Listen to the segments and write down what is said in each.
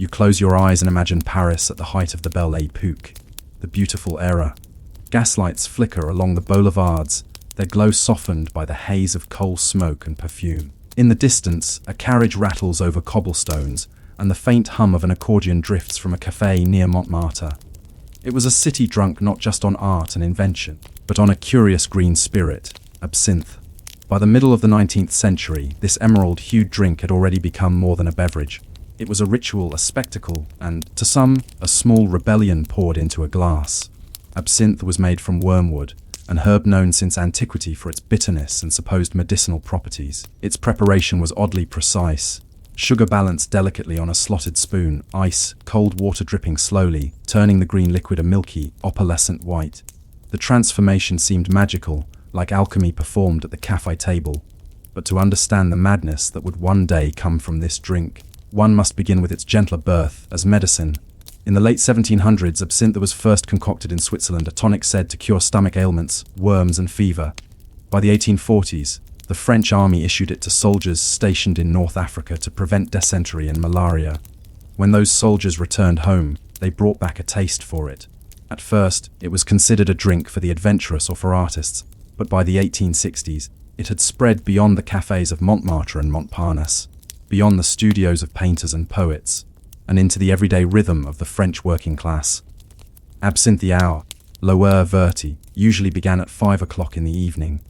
You close your eyes and imagine Paris at the height of the Belle Époque, the beautiful era. Gaslights flicker along the boulevards, their glow softened by the haze of coal smoke and perfume. In the distance, a carriage rattles over cobblestones, and the faint hum of an accordion drifts from a café near Montmartre. It was a city drunk not just on art and invention, but on a curious green spirit, absinthe. By the middle of the 19th century, this emerald-hued drink had already become more than a beverage. It was a ritual, a spectacle, and, to some, a small rebellion poured into a glass. Absinthe was made from wormwood, an herb known since antiquity for its bitterness and supposed medicinal properties. Its preparation was oddly precise. Sugar balanced delicately on a slotted spoon, ice, cold water dripping slowly, turning the green liquid a milky, opalescent white. The transformation seemed magical, like alchemy performed at the café table. But to understand the madness that would one day come from this drink, one must begin with its gentler birth as medicine. In the late 1700s, absinthe was first concocted in Switzerland, a tonic said to cure stomach ailments, worms and fever. By the 1840s, the French army issued it to soldiers stationed in North Africa to prevent dysentery and malaria. When those soldiers returned home, they brought back a taste for it. At first, it was considered a drink for the adventurous or for artists, but by the 1860s, it had spread beyond the cafés of Montmartre and Montparnasse, beyond the studios of painters and poets, and into the everyday rhythm of the French working class. Absinthe hour, l'heure verte, usually began at 5 o'clock in the evening.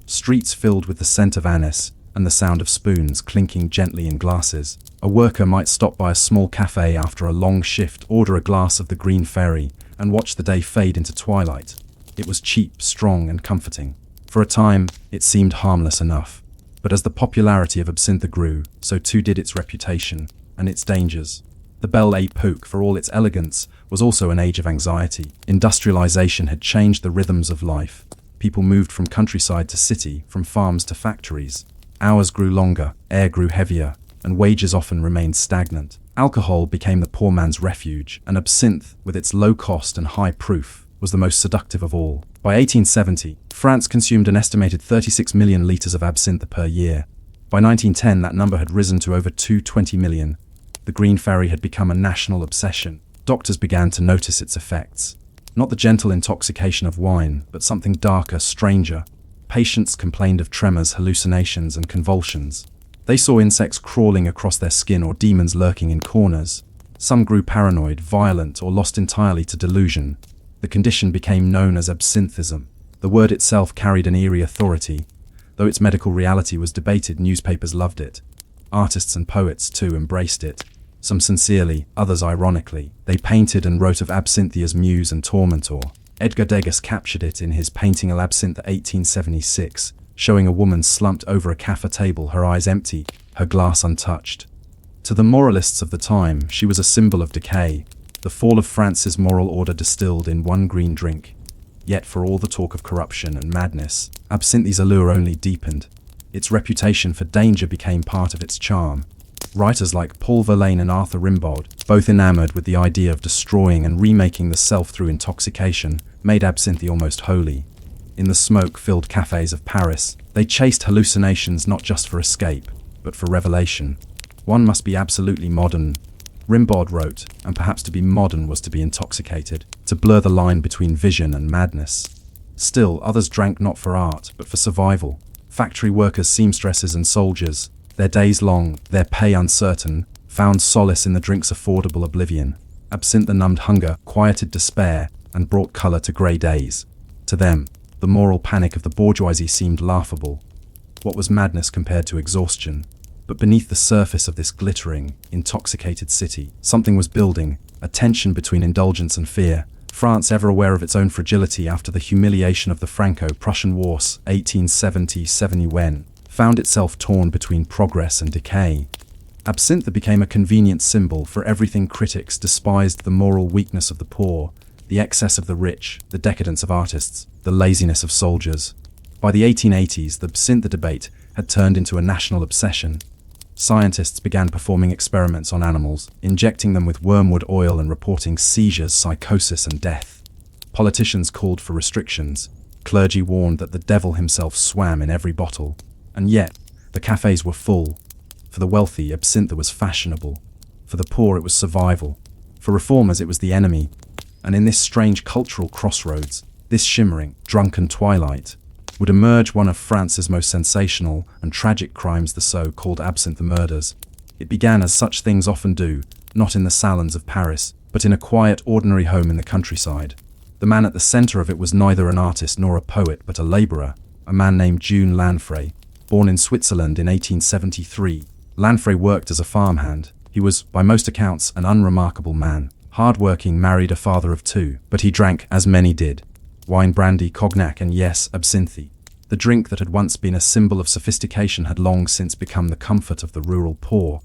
Streets filled with the scent of anise and the sound of spoons clinking gently in glasses. A worker might stop by a small cafe after a long shift, order a glass of the green fairy, and watch the day fade into twilight. It was cheap, strong, and comforting. For a time, it seemed harmless enough. But as the popularity of absinthe grew, so too did its reputation and its dangers. The Belle Époque, for all its elegance, was also an age of anxiety. Industrialization had changed the rhythms of life. People moved from countryside to city, from farms to factories. Hours grew longer, air grew heavier, and wages often remained stagnant. Alcohol became the poor man's refuge, and absinthe, with its low cost and high proof, was the most seductive of all. By 1870, France consumed an estimated 36 million litres of absinthe per year. By 1910, that number had risen to over 220 million. The green fairy had become a national obsession. Doctors began to notice its effects. Not the gentle intoxication of wine, but something darker, stranger. Patients complained of tremors, hallucinations, and convulsions. They saw insects crawling across their skin or demons lurking in corners. Some grew paranoid, violent, or lost entirely to delusion. The condition became known as absinthism. The word itself carried an eerie authority. Though its medical reality was debated, newspapers loved it. Artists and poets, too, embraced it. Some sincerely, others ironically. They painted and wrote of absinthe as muse and tormentor. Edgar Degas captured it in his painting L'Absinthe 1876, showing a woman slumped over a café table, her eyes empty, her glass untouched. To the moralists of the time, she was a symbol of decay, the fall of France's moral order distilled in one green drink. Yet for all the talk of corruption and madness, absinthe's allure only deepened. Its reputation for danger became part of its charm. Writers like Paul Verlaine and Arthur Rimbaud, both enamored with the idea of destroying and remaking the self through intoxication, made absinthe almost holy. In the smoke-filled cafés of Paris, they chased hallucinations not just for escape, but for revelation. One must be absolutely modern, Rimbaud wrote, and perhaps to be modern was to be intoxicated, to blur the line between vision and madness. Still, others drank not for art, but for survival. Factory workers, seamstresses, and soldiers, their days long, their pay uncertain, found solace in the drink's affordable oblivion. Absinthe numbed hunger, quieted despair, and brought color to grey days. To them, the moral panic of the bourgeoisie seemed laughable. What was madness compared to exhaustion? But beneath the surface of this glittering, intoxicated city, something was building, a tension between indulgence and fear. France, ever aware of its own fragility after the humiliation of the Franco-Prussian Wars, 1870-71, found itself torn between progress and decay. Absinthe became a convenient symbol for everything. Critics despised the moral weakness of the poor, the excess of the rich, the decadence of artists, the laziness of soldiers. By the 1880s, the absinthe debate had turned into a national obsession. Scientists began performing experiments on animals, injecting them with wormwood oil and reporting seizures, psychosis, and death. Politicians called for restrictions. Clergy warned that the devil himself swam in every bottle. And yet, the cafes were full. For the wealthy, absinthe was fashionable. For the poor it was survival. For reformers it was the enemy. And in this strange cultural crossroads, this shimmering, drunken twilight, would emerge one of France's most sensational and tragic crimes, the so-called Absinthe Murders. It began as such things often do, not in the salons of Paris, but in a quiet, ordinary home in the countryside. The man at the center of it was neither an artist nor a poet, but a laborer, a man named Jules Lanfray. Born in Switzerland in 1873, Lanfray worked as a farmhand. He was, by most accounts, an unremarkable man, hard-working, married, a father of two, but he drank, as many did, wine, brandy, cognac, and yes, absinthe. The drink that had once been a symbol of sophistication had long since become the comfort of the rural poor.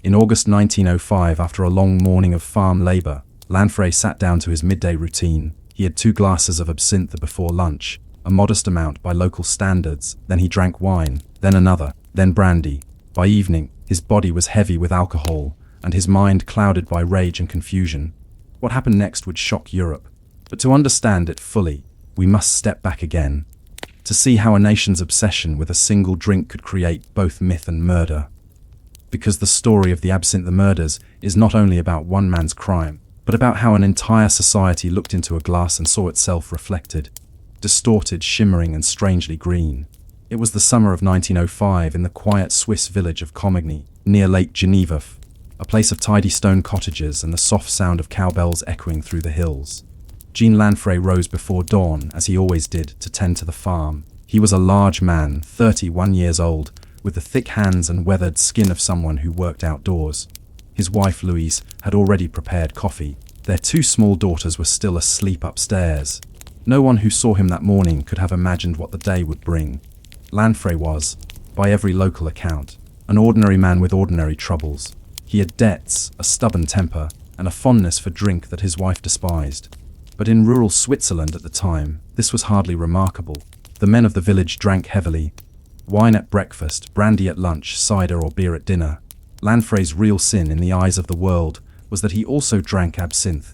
In August 1905, after a long morning of farm labor, Lanfray sat down to his midday routine. He had 2 glasses of absinthe before lunch, a modest amount by local standards. Then he drank wine, then another, then brandy. By evening, his body was heavy with alcohol, and his mind clouded by rage and confusion. What happened next would shock Europe. But to understand it fully, we must step back again, to see how a nation's obsession with a single drink could create both myth and murder. Because the story of the Absinthe Murders is not only about one man's crime, but about how an entire society looked into a glass and saw itself reflected, distorted, shimmering, and strangely green. It was the summer of 1905 in the quiet Swiss village of Comigny, near Lake Geneva, a place of tidy stone cottages and the soft sound of cowbells echoing through the hills. Jean Lanfray rose before dawn, as he always did, to tend to the farm. He was a large man, 31 years old, with the thick hands and weathered skin of someone who worked outdoors. His wife, Louise, had already prepared coffee. Their 2 small daughters were still asleep upstairs. No one who saw him that morning could have imagined what the day would bring. Lanfray was, by every local account, an ordinary man with ordinary troubles. He had debts, a stubborn temper, and a fondness for drink that his wife despised. But in rural Switzerland at the time, this was hardly remarkable. The men of the village drank heavily. Wine at breakfast, brandy at lunch, cider or beer at dinner. Lanfray's real sin in the eyes of the world was that he also drank absinthe.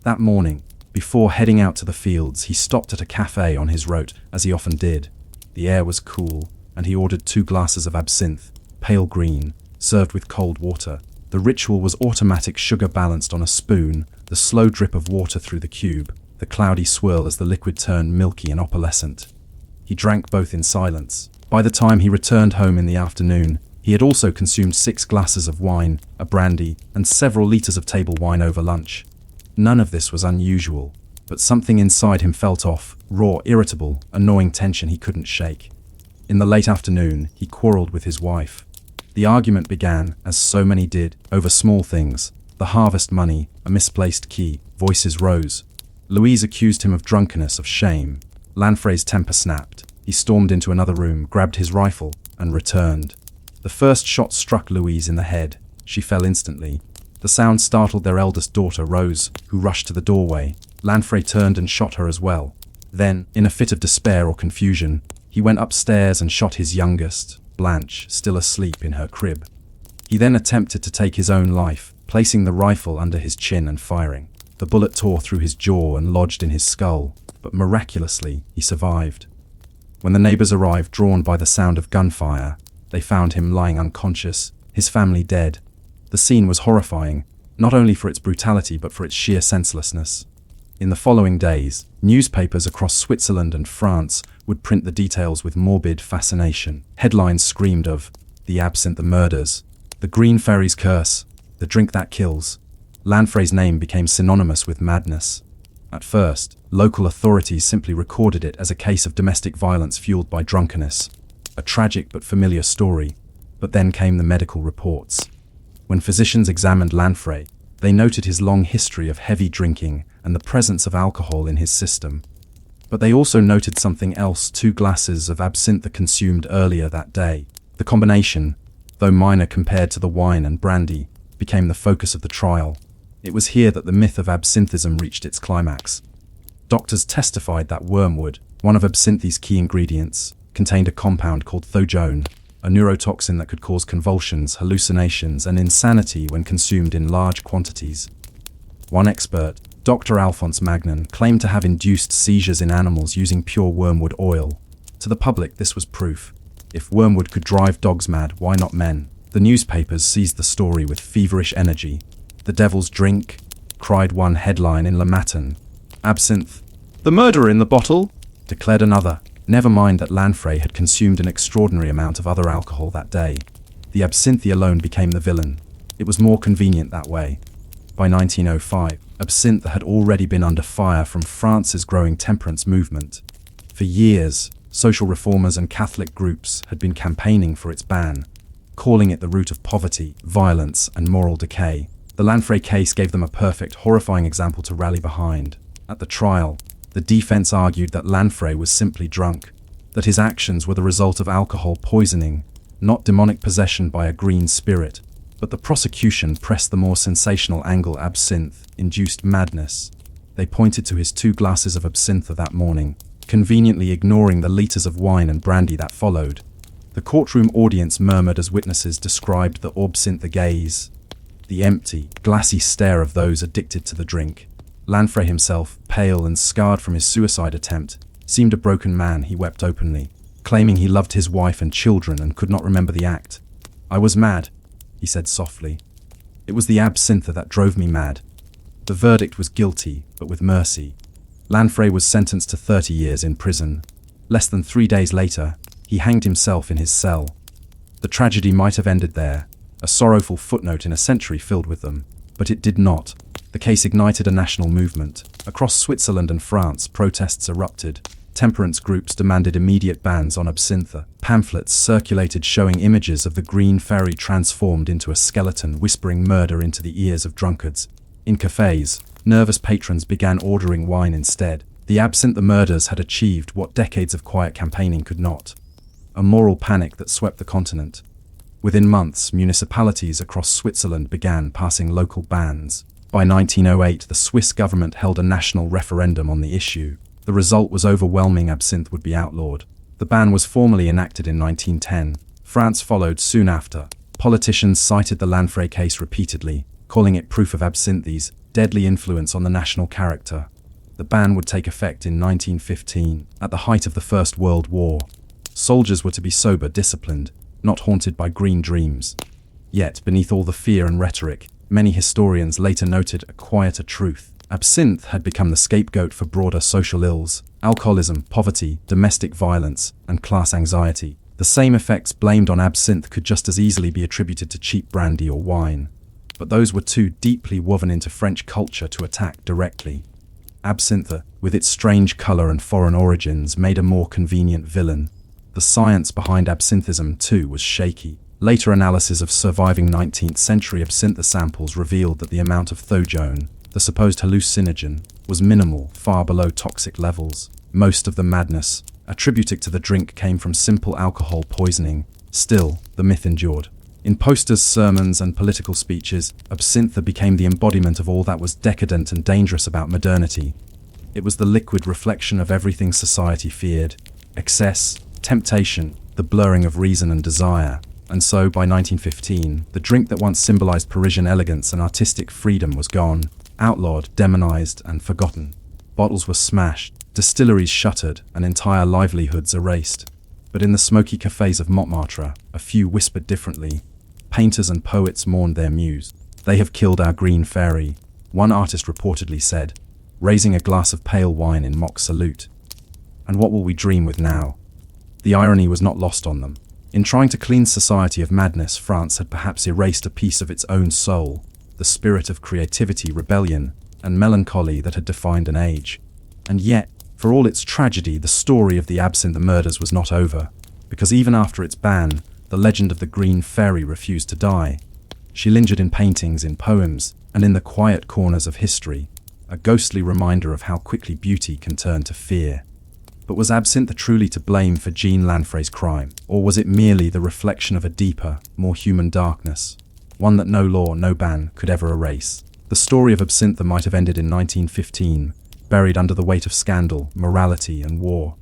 That morning, before heading out to the fields, he stopped at a café on his route, as he often did. The air was cool, and he ordered 2 glasses of absinthe, pale green, served with cold water. The ritual was automatic, sugar balanced on a spoon, the slow drip of water through the cube, the cloudy swirl as the liquid turned milky and opalescent. He drank both in silence. By the time he returned home in the afternoon, he had also consumed 6 glasses of wine, a brandy, and several liters of table wine over lunch. None of this was unusual, but something inside him felt off, raw, irritable, a gnawing tension he couldn't shake. In the late afternoon, he quarreled with his wife. The argument began, as so many did, over small things: the harvest money, a misplaced key. Voices rose. Louise accused him of drunkenness, of shame. Lanfray's temper snapped. He stormed into another room, grabbed his rifle, and returned. The first shot struck Louise in the head. She fell instantly. The sound startled their eldest daughter, Rose, who rushed to the doorway. Lanfray turned and shot her as well. Then, in a fit of despair or confusion, he went upstairs and shot his youngest, Blanche, still asleep in her crib. He then attempted to take his own life, placing the rifle under his chin and firing. The bullet tore through his jaw and lodged in his skull, but miraculously, he survived. When the neighbors arrived, drawn by the sound of gunfire, they found him lying unconscious, his family dead. The scene was horrifying, not only for its brutality but for its sheer senselessness. In the following days, newspapers across Switzerland and France would print the details with morbid fascination. Headlines screamed of the Absinthe Murders, the Green Fairy's Curse, the drink that kills. Lanfray's name became synonymous with madness. At first, local authorities simply recorded it as a case of domestic violence fueled by drunkenness, a tragic but familiar story. But then came the medical reports. When physicians examined Lanfray, they noted his long history of heavy drinking and the presence of alcohol in his system. But they also noted something else: 2 glasses of absinthe consumed earlier that day. The combination, though minor compared to the wine and brandy, became the focus of the trial. It was here that the myth of absinthism reached its climax. Doctors testified that wormwood, one of absinthe's key ingredients, contained a compound called thojone, a neurotoxin that could cause convulsions, hallucinations, and insanity when consumed in large quantities. One expert, Dr. Alphonse Magnan, claimed to have induced seizures in animals using pure wormwood oil. To the public, this was proof. If wormwood could drive dogs mad, why not men? The newspapers seized the story with feverish energy. "The devil's drink," cried one headline in Le Matin. "Absinthe, the murderer in the bottle," declared another. Never mind that Lanfray had consumed an extraordinary amount of other alcohol that day. The absinthe alone became the villain. It was more convenient that way. By 1905, absinthe had already been under fire from France's growing temperance movement. For years, social reformers and Catholic groups had been campaigning for its ban, calling it the root of poverty, violence, and moral decay. The Lanfray case gave them a perfect, horrifying example to rally behind. At the trial, the defense argued that Lanfray was simply drunk, that his actions were the result of alcohol poisoning, not demonic possession by a green spirit. But the prosecution pressed the more sensational angle: absinthe induced madness. They pointed to his 2 glasses of absinthe that morning, conveniently ignoring the liters of wine and brandy that followed. The courtroom audience murmured as witnesses described the absinthe gaze, the empty, glassy stare of those addicted to the drink. Lanfray himself, pale and scarred from his suicide attempt, seemed a broken man. He wept openly, claiming he loved his wife and children and could not remember the act. "I was mad," he said softly. "It was the absinthe that drove me mad." The verdict was guilty, but with mercy. Lanfray was sentenced to 30 years in prison. Less than 3 days later, he hanged himself in his cell. The tragedy might have ended there, a sorrowful footnote in a century filled with them, but it did not. The case ignited a national movement. Across Switzerland and France, protests erupted. Temperance groups demanded immediate bans on absinthe. Pamphlets circulated showing images of the green fairy transformed into a skeleton whispering murder into the ears of drunkards. In cafés, nervous patrons began ordering wine instead. The Absinthe Murders had achieved what decades of quiet campaigning could not: a moral panic that swept the continent. Within months, municipalities across Switzerland began passing local bans. By 1908, the Swiss government held a national referendum on the issue. The result was overwhelming: absinthe would be outlawed. The ban was formally enacted in 1910. France followed soon after. Politicians cited the Lanfray case repeatedly, calling it proof of absinthe's deadly influence on the national character. The ban would take effect in 1915, at the height of the First World War. Soldiers were to be sober, disciplined, not haunted by green dreams. Yet, beneath all the fear and rhetoric, many historians later noted a quieter truth. Absinthe had become the scapegoat for broader social ills: alcoholism, poverty, domestic violence, and class anxiety. The same effects blamed on absinthe could just as easily be attributed to cheap brandy or wine. But those were too deeply woven into French culture to attack directly. Absinthe, with its strange color and foreign origins, made a more convenient villain. The science behind absinthism, too, was shaky. Later analysis of surviving 19th century absinthe samples revealed that the amount of thojone, the supposed hallucinogen, was minimal, far below toxic levels. Most of the madness attributed to the drink came from simple alcohol poisoning. Still, the myth endured. In posters, sermons, and political speeches, absinthe became the embodiment of all that was decadent and dangerous about modernity. It was the liquid reflection of everything society feared: excess, temptation, the blurring of reason and desire. And so, by 1915, the drink that once symbolized Parisian elegance and artistic freedom was gone, outlawed, demonized, and forgotten. Bottles were smashed, distilleries shuttered, and entire livelihoods erased. But in the smoky cafés of Montmartre, a few whispered differently. Painters and poets mourned their muse. "They have killed our green fairy," one artist reportedly said, raising a glass of pale wine in mock salute. "And what will we dream with now?" The irony was not lost on them. In trying to clean society of madness, France had perhaps erased a piece of its own soul, the spirit of creativity, rebellion, and melancholy that had defined an age. And yet, for all its tragedy, the story of the Absinthe Murders was not over, because even after its ban, the legend of the green fairy refused to die. She lingered in paintings, in poems, and in the quiet corners of history, a ghostly reminder of how quickly beauty can turn to fear. But was absinthe truly to blame for Jean Lanfray's crime, or was it merely the reflection of a deeper, more human darkness, one that no law, no ban could ever erase? The story of absinthe might have ended in 1915, buried under the weight of scandal, morality, and war.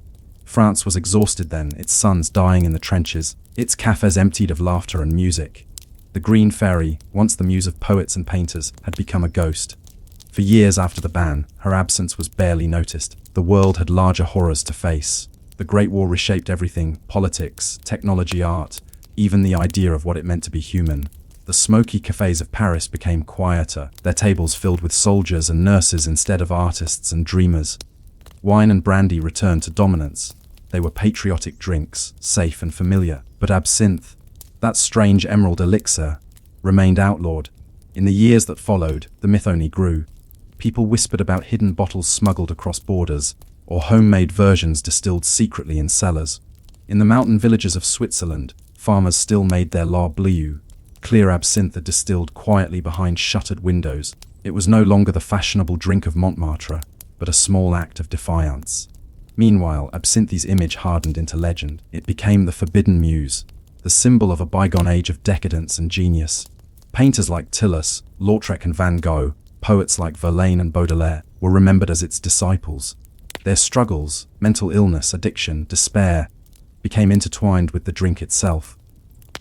France was exhausted then, its sons dying in the trenches, its cafés emptied of laughter and music. The green fairy, once the muse of poets and painters, had become a ghost. For years after the ban, her absence was barely noticed. The world had larger horrors to face. The Great War reshaped everything: politics, technology, art, even the idea of what it meant to be human. The smoky cafés of Paris became quieter, their tables filled with soldiers and nurses instead of artists and dreamers. Wine and brandy returned to dominance. They were patriotic drinks, safe and familiar, but absinthe, that strange emerald elixir, remained outlawed. In the years that followed, the myth only grew. People whispered about hidden bottles smuggled across borders, or homemade versions distilled secretly in cellars. In the mountain villages of Switzerland, farmers still made their la bleu, clear absinthe distilled quietly behind shuttered windows. It was no longer the fashionable drink of Montmartre, but a small act of defiance. Meanwhile, absinthe's image hardened into legend. It became the forbidden muse, the symbol of a bygone age of decadence and genius. Painters like Toulouse-Lautrec and Van Gogh, poets like Verlaine and Baudelaire, were remembered as its disciples. Their struggles, mental illness, addiction, despair, became intertwined with the drink itself.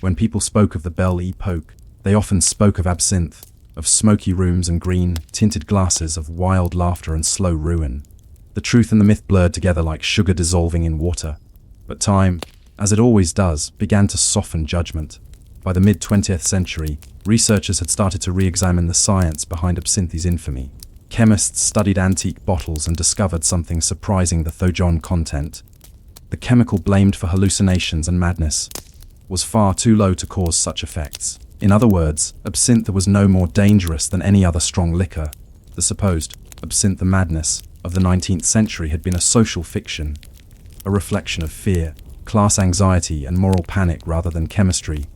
When people spoke of the Belle Époque, they often spoke of absinthe, of smoky rooms and green-tinted glasses, of wild laughter and slow ruin. The truth and the myth blurred together like sugar dissolving in water. But time, as it always does, began to soften judgment. By the mid-20th century, researchers had started to re-examine the science behind absinthe's infamy. Chemists studied antique bottles and discovered something surprising: the thojon content, the chemical blamed for hallucinations and madness, was far too low to cause such effects. In other words, absinthe was no more dangerous than any other strong liquor. The supposed absinthe madness of the 19th century had been a social fiction, a reflection of fear, class anxiety, and moral panic rather than chemistry.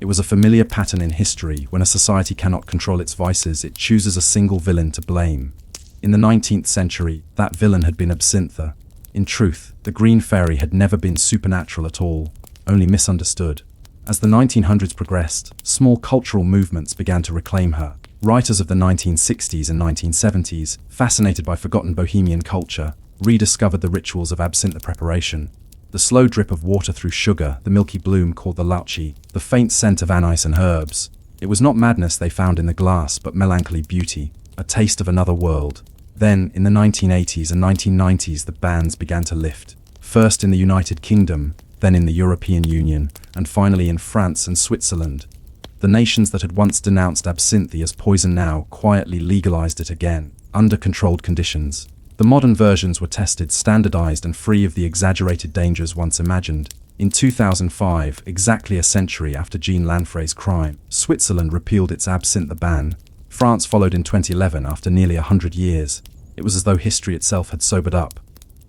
It was a familiar pattern in history. When a society cannot control its vices, it chooses a single villain to blame. In the 19th century, that villain had been absinthe. In truth, the green fairy had never been supernatural at all, only misunderstood. As the 1900s progressed, small cultural movements began to reclaim her. Writers of the 1960s and 1970s, fascinated by forgotten bohemian culture, rediscovered the rituals of absinthe preparation. The slow drip of water through sugar, the milky bloom called the lauchi, the faint scent of anise and herbs. It was not madness they found in the glass, but melancholy beauty, a taste of another world. Then, in the 1980s and 1990s, the bans began to lift. First in the United Kingdom, then in the European Union, and finally in France and Switzerland. The nations that had once denounced absinthe as poison now quietly legalized it again, under controlled conditions. The modern versions were tested, standardized, and free of the exaggerated dangers once imagined. In 2005, exactly a century after Jean Lanfray's crime, Switzerland repealed its absinthe ban. France followed in 2011 after nearly 100 years. It was as though history itself had sobered up.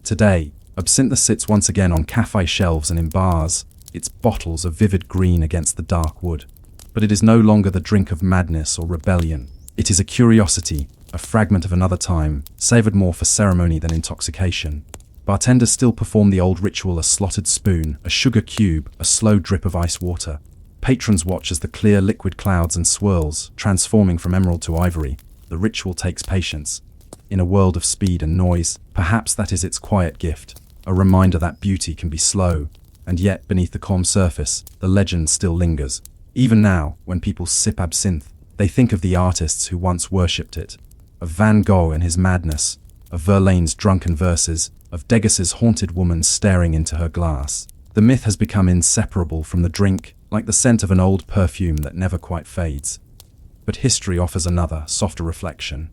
Today, absinthe sits once again on cafe shelves and in bars, its bottles a vivid green against the dark wood. But it is no longer the drink of madness or rebellion. It is a curiosity, a fragment of another time, savored more for ceremony than intoxication. Bartenders still perform the old ritual: a slotted spoon, a sugar cube, a slow drip of ice water. Patrons watch as the clear liquid clouds and swirls, transforming from emerald to ivory. The ritual takes patience. In a world of speed and noise, perhaps that is its quiet gift, a reminder that beauty can be slow, and yet beneath the calm surface, the legend still lingers. Even now, when people sip absinthe, they think of the artists who once worshipped it, of Van Gogh and his madness, of Verlaine's drunken verses, of Degus's haunted woman staring into her glass. The myth has become inseparable from the drink, like the scent of an old perfume that never quite fades. But history offers another, softer reflection.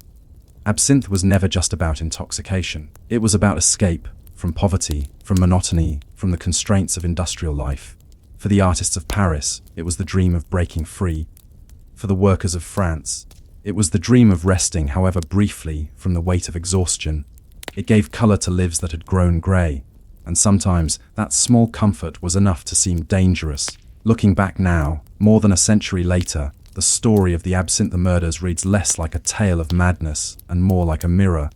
Absinthe was never just about intoxication. It was about escape, from poverty, from monotony, from the constraints of industrial life. For the artists of Paris, it was the dream of breaking free. For the workers of France, it was the dream of resting, however briefly, from the weight of exhaustion. It gave color to lives that had grown gray, and sometimes that small comfort was enough to seem dangerous. Looking back now, more than a century later, the story of the Absinthe Murders reads less like a tale of madness and more like a mirror,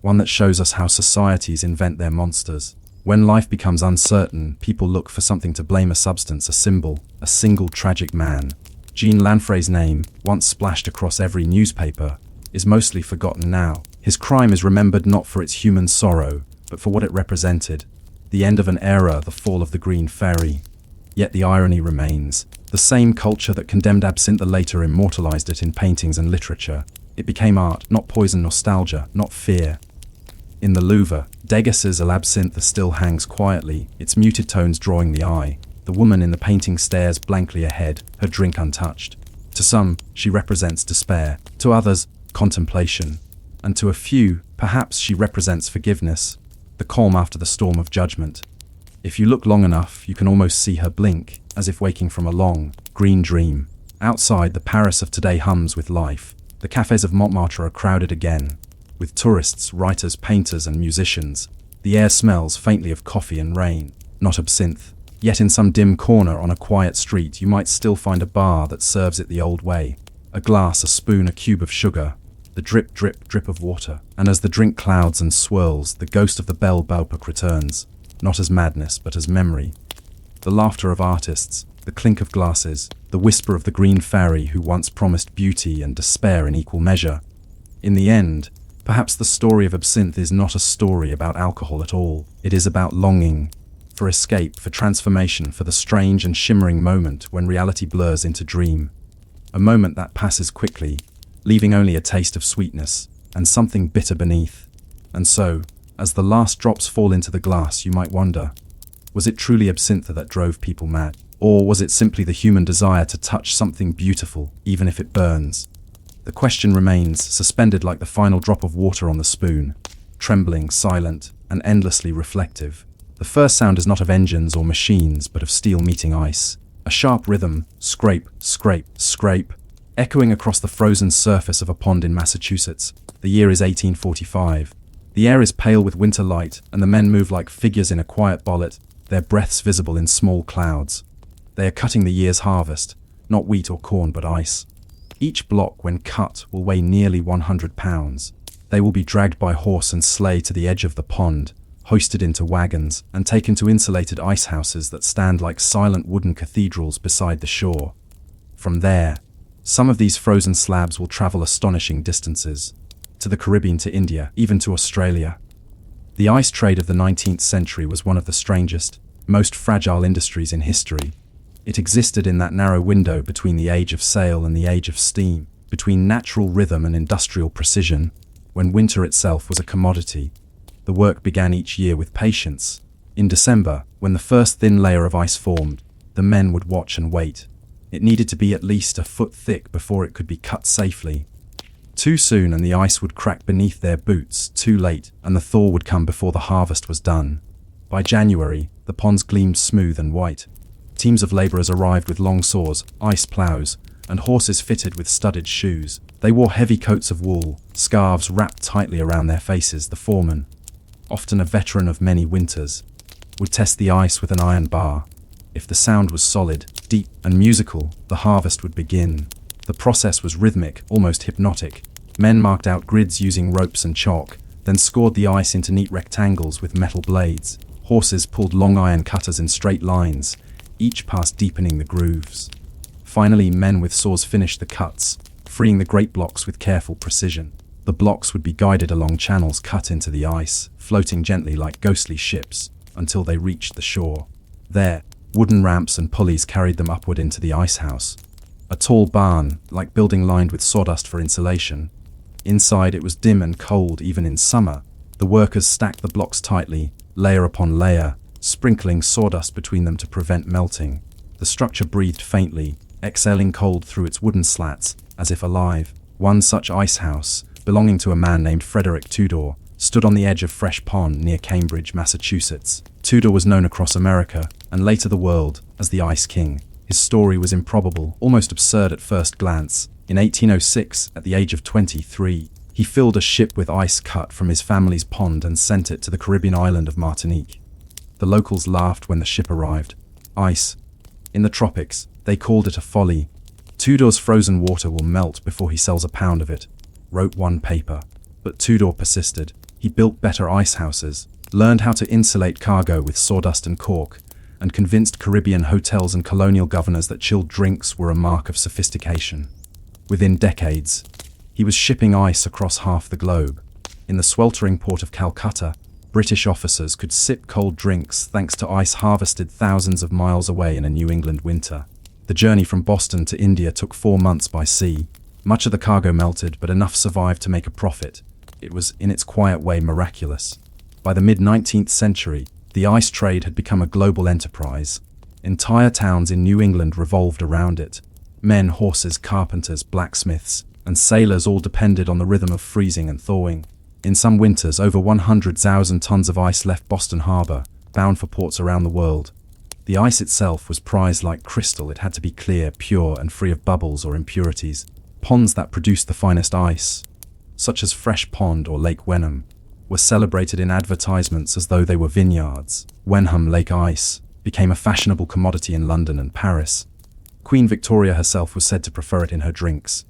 one that shows us how societies invent their monsters. When life becomes uncertain, people look for something to blame: a substance, a symbol, a single tragic man. Jean Lanfray's name, once splashed across every newspaper, is mostly forgotten now. His crime is remembered not for its human sorrow, but for what it represented: the end of an era, the fall of the green fairy. Yet the irony remains. The same culture that condemned absinthe later immortalized it in paintings and literature. It became art, not poison, nostalgia, not fear. In the Louvre, Degus's L'Absinthe still hangs quietly, its muted tones drawing the eye. The woman in the painting stares blankly ahead, her drink untouched. To some, she represents despair. To others, contemplation. And to a few, perhaps she represents forgiveness, the calm after the storm of judgment. If you look long enough, you can almost see her blink, as if waking from a long, green dream. Outside, the Paris of today hums with life. The cafés of Montmartre are crowded again, with tourists, writers, painters, and musicians. The air smells faintly of coffee and rain, not absinthe. Yet in some dim corner on a quiet street, you might still find a bar that serves it the old way. A glass, a spoon, a cube of sugar, the drip, drip, drip of water. And as the drink clouds and swirls, the ghost of the Belle Époque returns, not as madness, but as memory. The laughter of artists, the clink of glasses, the whisper of the green fairy who once promised beauty and despair in equal measure. In the end, perhaps the story of absinthe is not a story about alcohol at all. It is about longing, for escape, for transformation, for the strange and shimmering moment when reality blurs into dream. A moment that passes quickly, leaving only a taste of sweetness and something bitter beneath. And so, as the last drops fall into the glass, you might wonder, was it truly absinthe that drove people mad? Or was it simply the human desire to touch something beautiful, even if it burns? The question remains, suspended like the final drop of water on the spoon, trembling, silent, and endlessly reflective. The first sound is not of engines or machines, but of steel meeting ice. A sharp rhythm, scrape, scrape, scrape, echoing across the frozen surface of a pond in Massachusetts. The year is 1845. The air is pale with winter light, and the men move like figures in a quiet bollet, their breaths visible in small clouds. They are cutting the year's harvest, not wheat or corn but ice. Each block, when cut, will weigh nearly 100 pounds. They will be dragged by horse and sleigh to the edge of the pond, hoisted into wagons, and taken to insulated ice houses that stand like silent wooden cathedrals beside the shore. From there, some of these frozen slabs will travel astonishing distances, to the Caribbean, to India, even to Australia. The ice trade of the 19th century was one of the strangest, most fragile industries in history. It existed in that narrow window between the age of sail and the age of steam, between natural rhythm and industrial precision, when winter itself was a commodity. The work began each year with patience. In December, when the first thin layer of ice formed, the men would watch and wait. It needed to be at least a foot thick before it could be cut safely. Too soon and the ice would crack beneath their boots, too late, and the thaw would come before the harvest was done. By January, the ponds gleamed smooth and white. Teams of laborers arrived with long saws, ice plows, and horses fitted with studded shoes. They wore heavy coats of wool, scarves wrapped tightly around their faces. The foreman, often a veteran of many winters, would test the ice with an iron bar. If the sound was solid, deep, and musical, the harvest would begin. The process was rhythmic, almost hypnotic. Men marked out grids using ropes and chalk, then scored the ice into neat rectangles with metal blades. Horses pulled long iron cutters in straight lines, each pass deepening the grooves. Finally, men with saws finished the cuts, freeing the great blocks with careful precision. The blocks would be guided along channels cut into the ice, floating gently like ghostly ships, until they reached the shore. There, wooden ramps and pulleys carried them upward into the ice house, a tall barn, like building lined with sawdust for insulation. Inside it was dim and cold even in summer. The workers stacked the blocks tightly, layer upon layer, sprinkling sawdust between them to prevent melting. The structure breathed faintly, exhaling cold through its wooden slats, as if alive. One such ice house, belonging to a man named Frederick Tudor, stood on the edge of Fresh Pond near Cambridge, Massachusetts. Tudor was known across America, and later the world, as the Ice King. His story was improbable, almost absurd at first glance. In 1806, at the age of 23, he filled a ship with ice cut from his family's pond and sent it to the Caribbean island of Martinique. The locals laughed when the ship arrived. Ice. In the tropics, they called it a folly. Tudor's frozen water will melt before he sells a pound of it, wrote one paper. But Tudor persisted. He built better ice houses, learned how to insulate cargo with sawdust and cork, and convinced Caribbean hotels and colonial governors that chilled drinks were a mark of sophistication. Within decades, he was shipping ice across half the globe. In the sweltering port of Calcutta, British officers could sip cold drinks thanks to ice harvested thousands of miles away in a New England winter. The journey from Boston to India took 4 months by sea. Much of the cargo melted, but enough survived to make a profit. It was, in its quiet way, miraculous. By the mid-19th century, the ice trade had become a global enterprise. Entire towns in New England revolved around it. Men, horses, carpenters, blacksmiths, and sailors all depended on the rhythm of freezing and thawing. In some winters, over 100,000 tons of ice left Boston Harbor, bound for ports around the world. The ice itself was prized like crystal. It had to be clear, pure, and free of bubbles or impurities. Ponds that produced the finest ice, such as Fresh Pond or Lake Wenham, were celebrated in advertisements as though they were vineyards. Wenham Lake ice became a fashionable commodity in London and Paris. Queen Victoria herself was said to prefer it in her drinks.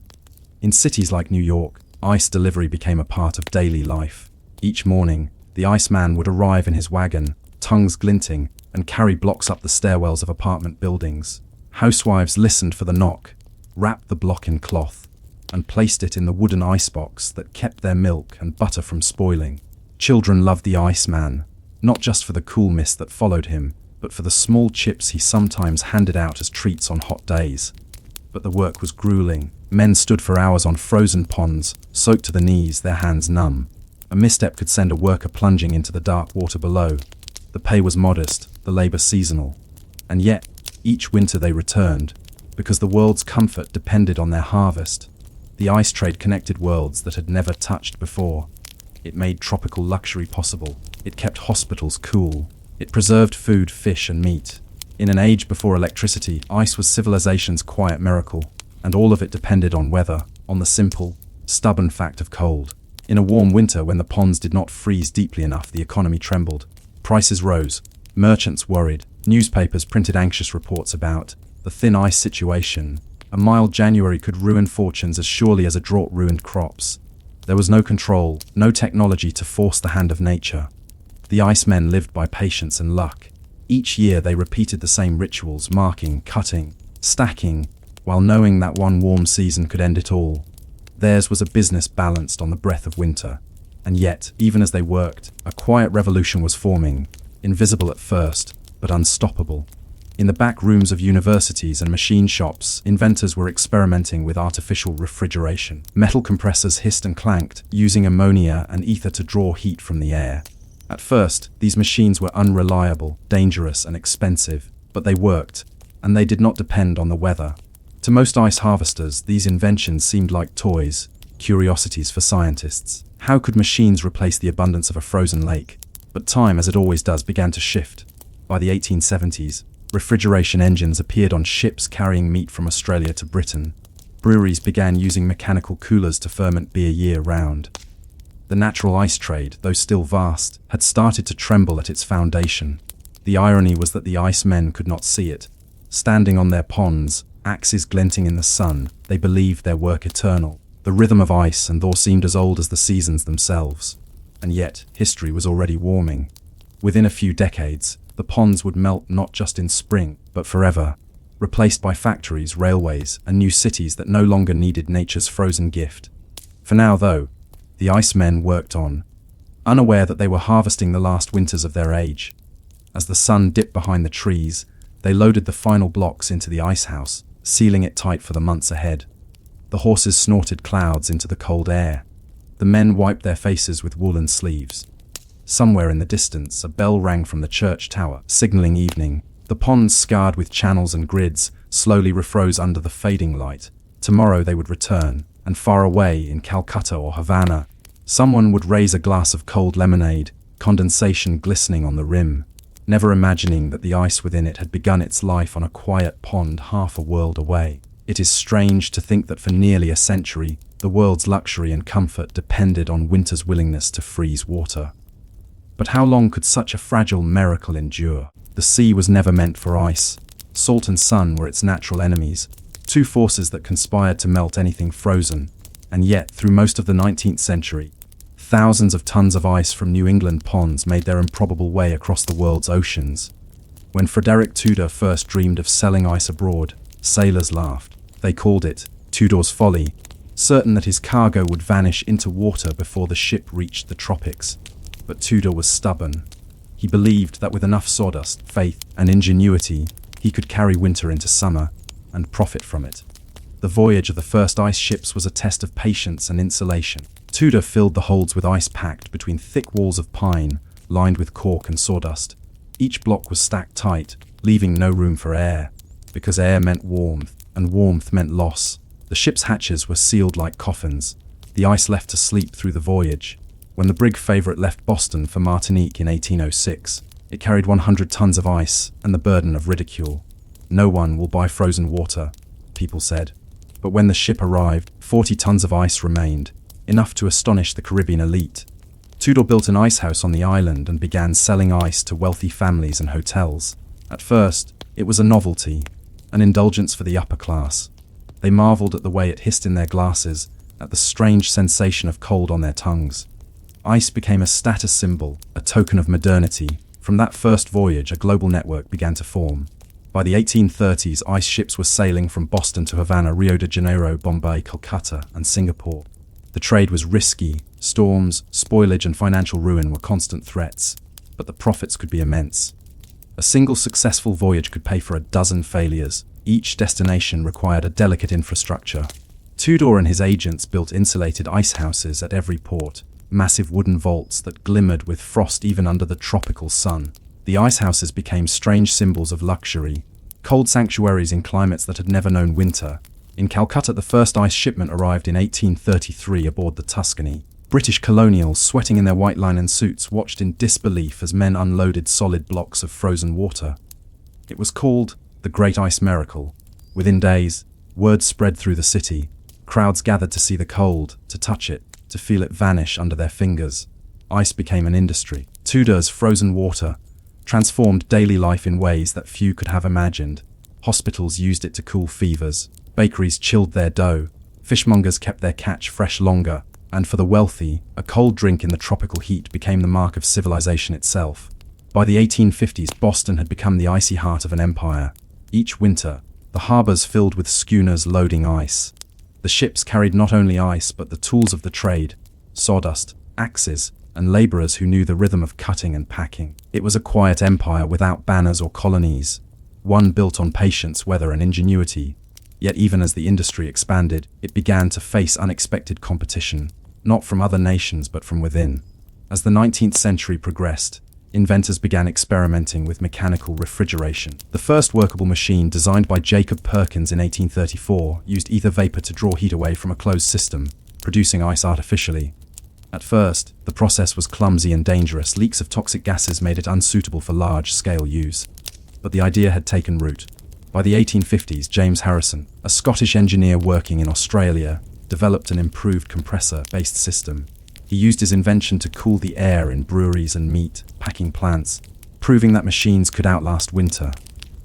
In cities like New York, ice delivery became a part of daily life. Each morning, the Iceman would arrive in his wagon, tongues glinting, and carry blocks up the stairwells of apartment buildings. Housewives listened for the knock, wrapped the block in cloth, and placed it in the wooden icebox that kept their milk and butter from spoiling. Children loved the Iceman, not just for the cool mist that followed him, but for the small chips he sometimes handed out as treats on hot days. But the work was grueling. Men stood for hours on frozen ponds, soaked to the knees, their hands numb. A misstep could send a worker plunging into the dark water below. The pay was modest, the labor seasonal. And yet, each winter they returned, because the world's comfort depended on their harvest. The ice trade connected worlds that had never touched before. It made tropical luxury possible. It kept hospitals cool. It preserved food, fish, and meat. In an age before electricity, ice was civilization's quiet miracle, and all of it depended on weather, on the simple, stubborn fact of cold. In a warm winter, when the ponds did not freeze deeply enough, the economy trembled. Prices rose. Merchants worried. Newspapers printed anxious reports about the thin ice situation. A mild January could ruin fortunes as surely as a drought ruined crops. There was no control, no technology to force the hand of nature. The Icemen lived by patience and luck. Each year they repeated the same rituals, marking, cutting, stacking, while knowing that one warm season could end it all. Theirs was a business balanced on the breath of winter. And yet, even as they worked, a quiet revolution was forming, invisible at first, but unstoppable. In the back rooms of universities and machine shops, inventors were experimenting with artificial refrigeration. Metal compressors hissed and clanked, using ammonia and ether to draw heat from the air. At first, these machines were unreliable, dangerous, and expensive, but they worked, and they did not depend on the weather. To most ice harvesters, these inventions seemed like toys, curiosities for scientists. How could machines replace the abundance of a frozen lake? But time, as it always does, began to shift. By the 1870s, refrigeration engines appeared on ships carrying meat from Australia to Britain. Breweries began using mechanical coolers to ferment beer year-round. The natural ice trade, though still vast, had started to tremble at its foundation. The irony was that the Icemen could not see it. Standing on their ponds, axes glinting in the sun, they believed their work eternal. The rhythm of ice and thaw seemed as old as the seasons themselves. And yet, history was already warming. Within a few decades, the ponds would melt not just in spring, but forever, replaced by factories, railways, and new cities that no longer needed nature's frozen gift. For now, though, the Icemen worked on, unaware that they were harvesting the last winters of their age. As the sun dipped behind the trees, they loaded the final blocks into the ice house, sealing it tight for the months ahead. The horses snorted clouds into the cold air. The men wiped their faces with woolen sleeves. Somewhere in the distance, a bell rang from the church tower, signaling evening. The ponds, scarred with channels and grids, slowly refroze under the fading light. Tomorrow they would return, and far away, in Calcutta or Havana, someone would raise a glass of cold lemonade, condensation glistening on the rim, never imagining that the ice within it had begun its life on a quiet pond half a world away. It is strange to think that for nearly a century, the world's luxury and comfort depended on winter's willingness to freeze water. But how long could such a fragile miracle endure? The sea was never meant for ice. Salt and sun were its natural enemies, two forces that conspired to melt anything frozen. And yet, through most of the 19th century, thousands of tons of ice from New England ponds made their improbable way across the world's oceans. When Frederick Tudor first dreamed of selling ice abroad, sailors laughed. They called it Tudor's folly, certain that his cargo would vanish into water before the ship reached the tropics. But Tudor was stubborn. He believed that with enough sawdust, faith, and ingenuity, he could carry winter into summer and profit from it. The voyage of the first ice ships was a test of patience and insulation. Tudor filled the holds with ice packed between thick walls of pine, lined with cork and sawdust. Each block was stacked tight, leaving no room for air. Because air meant warmth, and warmth meant loss, the ship's hatches were sealed like coffins, the ice left to sleep through the voyage. When the brig Favourite left Boston for Martinique in 1806, it carried 100 tons of ice and the burden of ridicule. No one will buy frozen water, people said. But when the ship arrived, 40 tons of ice remained, enough to astonish the Caribbean elite. Tudor built an ice house on the island and began selling ice to wealthy families and hotels. At first, it was a novelty, an indulgence for the upper class. They marveled at the way it hissed in their glasses, at the strange sensation of cold on their tongues. Ice became a status symbol, a token of modernity. From that first voyage, a global network began to form. By the 1830s, ice ships were sailing from Boston to Havana, Rio de Janeiro, Bombay, Calcutta, and Singapore. The trade was risky. Storms, spoilage, and financial ruin were constant threats, but the profits could be immense. A single successful voyage could pay for a dozen failures. Each destination required a delicate infrastructure. Tudor and his agents built insulated ice houses at every port, massive wooden vaults that glimmered with frost even under the tropical sun. The ice houses became strange symbols of luxury, cold sanctuaries in climates that had never known winter. In Calcutta, the first ice shipment arrived in 1833 aboard the Tuscany. British colonials, sweating in their white linen suits, watched in disbelief as men unloaded solid blocks of frozen water. It was called the Great Ice Miracle. Within days, word spread through the city. Crowds gathered to see the cold, to touch it, to feel it vanish under their fingers. Ice became an industry. Tudor's frozen water transformed daily life in ways that few could have imagined. Hospitals used it to cool fevers. Bakeries chilled their dough. Fishmongers kept their catch fresh longer. And for the wealthy, a cold drink in the tropical heat became the mark of civilization itself. By the 1850s, Boston had become the icy heart of an empire. Each winter, the harbors filled with schooners loading ice. The ships carried not only ice but the tools of the trade, sawdust, axes, and laborers who knew the rhythm of cutting and packing. It was a quiet empire without banners or colonies, one built on patience, weather, and ingenuity. Yet even as the industry expanded, it began to face unexpected competition, not from other nations but from within. As the 19th century progressed, inventors began experimenting with mechanical refrigeration. The first workable machine, designed by Jacob Perkins in 1834, used ether vapor to draw heat away from a closed system, producing ice artificially. At first, the process was clumsy and dangerous. Leaks of toxic gases made it unsuitable for large-scale use. But the idea had taken root. By the 1850s, James Harrison, a Scottish engineer working in Australia, developed an improved compressor-based system. He used his invention to cool the air in breweries and meat packing plants, proving that machines could outlast winter.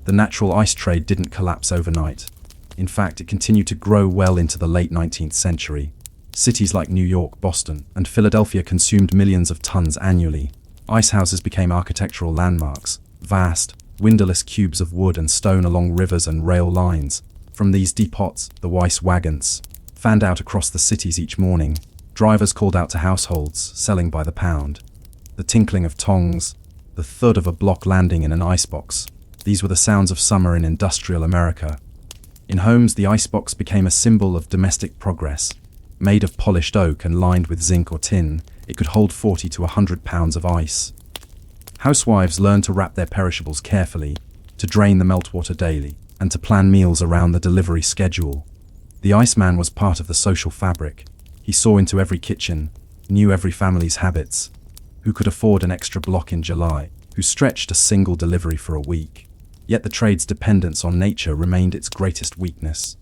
The natural ice trade didn't collapse overnight. In fact, it continued to grow well into the late 19th century. Cities like New York, Boston, and Philadelphia consumed millions of tons annually. Ice houses became architectural landmarks, vast, windowless cubes of wood and stone along rivers and rail lines. From these depots, the Weiss wagons fanned out across the cities each morning. Drivers called out to households, selling by the pound. The tinkling of tongs, the thud of a block landing in an icebox. These were the sounds of summer in industrial America. In homes, the icebox became a symbol of domestic progress. Made of polished oak and lined with zinc or tin, it could hold 40 to 100 pounds of ice. Housewives learned to wrap their perishables carefully, to drain the meltwater daily, and to plan meals around the delivery schedule. The Iceman was part of the social fabric. He saw into every kitchen, knew every family's habits. Who could afford an extra block in July? Who stretched a single delivery for a week? Yet the trade's dependence on nature remained its greatest weakness.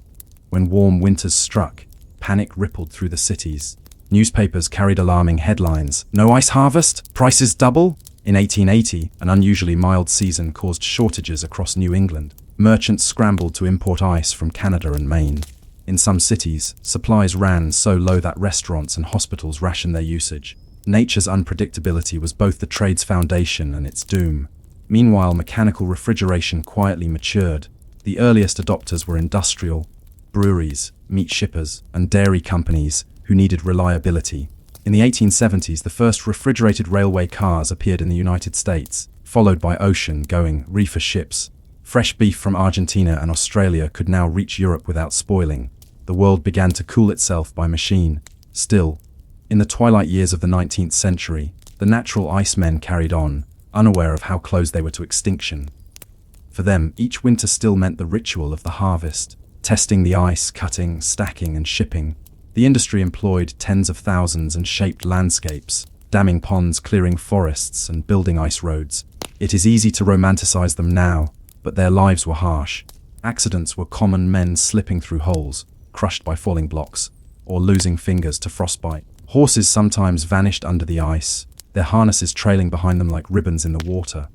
When warm winters struck, panic rippled through the cities. Newspapers carried alarming headlines. No ice harvest? Prices double? In 1880, an unusually mild season caused shortages across New England. Merchants scrambled to import ice from Canada and Maine. In some cities, supplies ran so low that restaurants and hospitals rationed their usage. Nature's unpredictability was both the trade's foundation and its doom. Meanwhile, mechanical refrigeration quietly matured. The earliest adopters were industrial, breweries, meat shippers, and dairy companies who needed reliability. In the 1870s, the first refrigerated railway cars appeared in the United States, followed by ocean-going reefer ships. Fresh beef from Argentina and Australia could now reach Europe without spoiling. The world began to cool itself by machine. Still, in the twilight years of the 19th century, the natural icemen carried on, unaware of how close they were to extinction. For them, each winter still meant the ritual of the harvest, testing the ice, cutting, stacking, and shipping. The industry employed tens of thousands and shaped landscapes, damming ponds, clearing forests, and building ice roads. It is easy to romanticize them now, but their lives were harsh. Accidents were common: men slipping through holes, crushed by falling blocks, or losing fingers to frostbite. Horses sometimes vanished under the ice, their harnesses trailing behind them like ribbons in the water.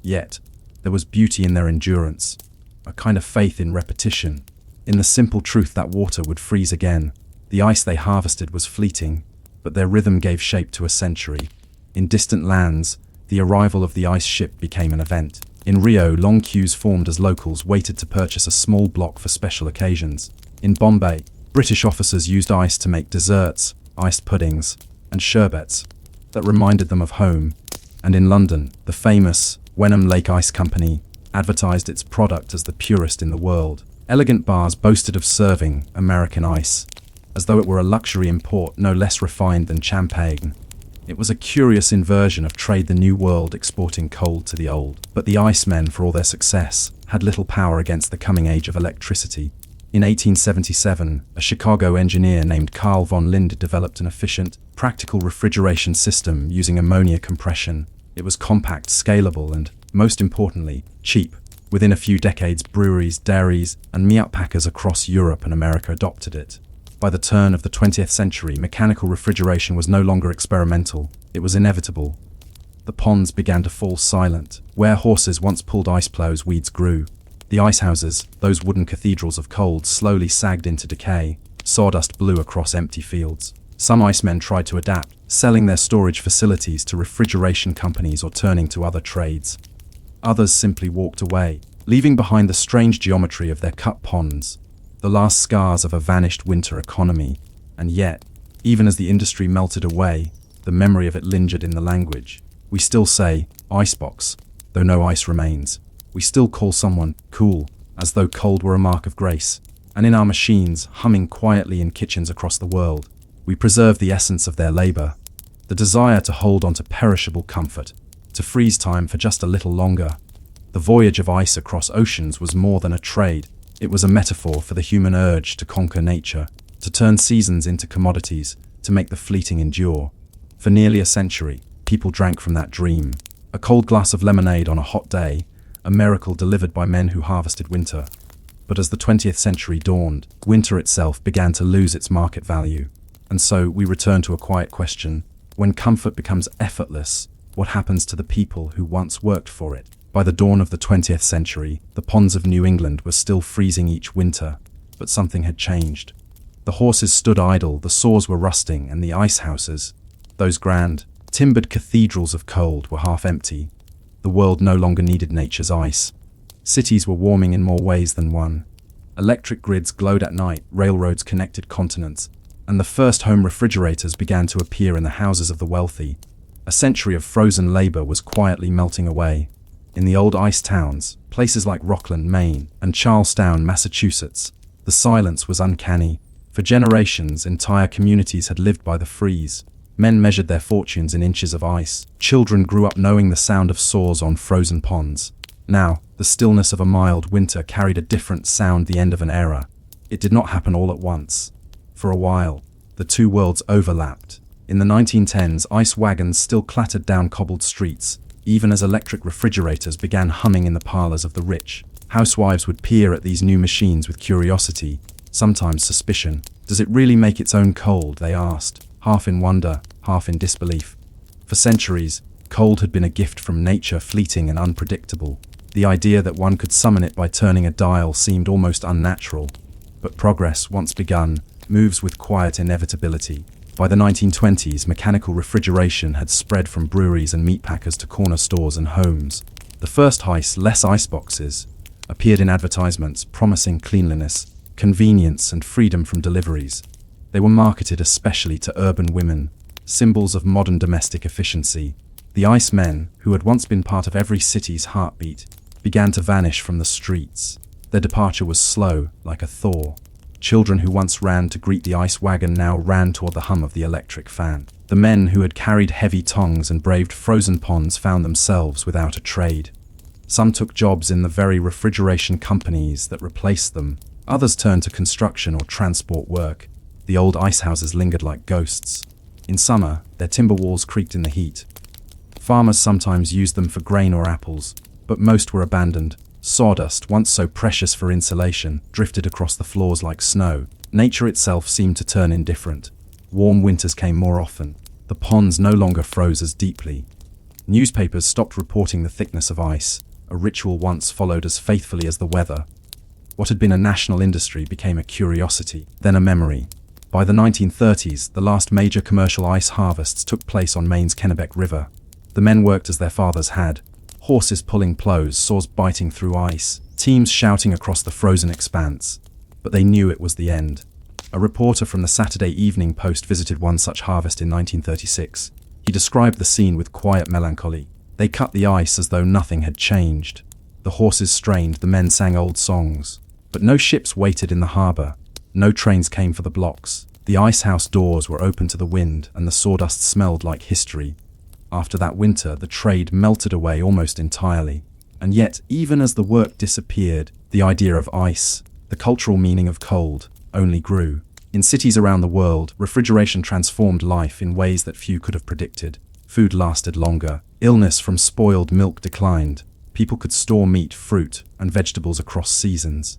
Yet, there was beauty in their endurance, a kind of faith in repetition, in the simple truth that water would freeze again. The ice they harvested was fleeting, but their rhythm gave shape to a century. In distant lands, the arrival of the ice ship became an event. In Rio, long queues formed as locals waited to purchase a small block for special occasions. In Bombay, British officers used ice to make desserts, iced puddings, and sherbets that reminded them of home. And in London, the famous Wenham Lake Ice Company advertised its product as the purest in the world. Elegant bars boasted of serving American ice, as though it were a luxury import no less refined than champagne. It was a curious inversion of trade, the new world exporting cold to the old. But the Icemen, for all their success, had little power against the coming age of electricity. In 1877, a Chicago engineer named Carl von Linde developed an efficient, practical refrigeration system using ammonia compression. It was compact, scalable, and, most importantly, cheap. Within a few decades, breweries, dairies, and meat packers across Europe and America adopted it. By the turn of the 20th century, mechanical refrigeration was no longer experimental, it was inevitable. The ponds began to fall silent. Where horses once pulled ice plows, weeds grew. The icehouses, those wooden cathedrals of cold, slowly sagged into decay. Sawdust blew across empty fields. Some icemen tried to adapt, selling their storage facilities to refrigeration companies or turning to other trades. Others simply walked away, leaving behind the strange geometry of their cut ponds, the last scars of a vanished winter economy. And yet, even as the industry melted away, the memory of it lingered in the language. We still say, icebox, though no ice remains. We still call someone cool, as though cold were a mark of grace. And in our machines, humming quietly in kitchens across the world, we preserve the essence of their labor, the desire to hold on to perishable comfort, to freeze time for just a little longer. The voyage of ice across oceans was more than a trade. It was a metaphor for the human urge to conquer nature, to turn seasons into commodities, to make the fleeting endure. For nearly a century, people drank from that dream. A cold glass of lemonade on a hot day, a miracle delivered by men who harvested winter. But as the 20th century dawned, winter itself began to lose its market value. And so we return to a quiet question. When comfort becomes effortless, what happens to the people who once worked for it? By the dawn of the 20th century, the ponds of New England were still freezing each winter, but something had changed. The horses stood idle, the saws were rusting, and the ice houses, those grand, timbered cathedrals of cold, were half empty. The world no longer needed nature's ice. Cities were warming in more ways than one. Electric grids glowed at night, railroads connected continents, and the first home refrigerators began to appear in the houses of the wealthy. A century of frozen labor was quietly melting away. In the old ice towns, places like Rockland, Maine, and Charlestown, Massachusetts, the silence was uncanny. For generations, entire communities had lived by the freeze. Men measured their fortunes in inches of ice. Children grew up knowing the sound of saws on frozen ponds. Now, the stillness of a mild winter carried a different sound, the end of an era. It did not happen all at once. For a while, the two worlds overlapped. In the 1910s, ice wagons still clattered down cobbled streets, even as electric refrigerators began humming in the parlors of the rich. Housewives would peer at these new machines with curiosity, sometimes suspicion. Does it really make its own cold, they asked, half in wonder, half in disbelief. For centuries, cold had been a gift from nature, fleeting and unpredictable. The idea that one could summon it by turning a dial seemed almost unnatural. But progress, once begun, moves with quiet inevitability. By the 1920s, mechanical refrigeration had spread from breweries and meatpackers to corner stores and homes. The first less ice boxes, appeared in advertisements promising cleanliness, convenience, and freedom from deliveries. They were marketed especially to urban women, symbols of modern domestic efficiency. The ice men, who had once been part of every city's heartbeat, began to vanish from the streets. Their departure was slow, like a thaw. Children who once ran to greet the ice wagon now ran toward the hum of the electric fan. The men who had carried heavy tongs and braved frozen ponds found themselves without a trade. Some took jobs in the very refrigeration companies that replaced them. Others turned to construction or transport work. The old ice houses lingered like ghosts. In summer, their timber walls creaked in the heat. Farmers sometimes used them for grain or apples, but most were abandoned. Sawdust, once so precious for insulation, drifted across the floors like snow. Nature itself seemed to turn indifferent. Warm winters came more often. The ponds no longer froze as deeply. Newspapers stopped reporting the thickness of ice, a ritual once followed as faithfully as the weather. What had been a national industry became a curiosity, then a memory. By the 1930s, the last major commercial ice harvests took place on Maine's Kennebec River. The men worked as their fathers had, horses pulling plows, saws biting through ice, teams shouting across the frozen expanse. But they knew it was the end. A reporter from the Saturday Evening Post visited one such harvest in 1936. He described the scene with quiet melancholy. They cut the ice as though nothing had changed. The horses strained, the men sang old songs. But no ships waited in the harbour. No trains came for the blocks. The icehouse doors were open to the wind, and the sawdust smelled like history. After that winter, the trade melted away almost entirely. And yet, even as the work disappeared, the idea of ice, the cultural meaning of cold, only grew. In cities around the world, refrigeration transformed life in ways that few could have predicted. Food lasted longer. Illness from spoiled milk declined. People could store meat, fruit, and vegetables across seasons.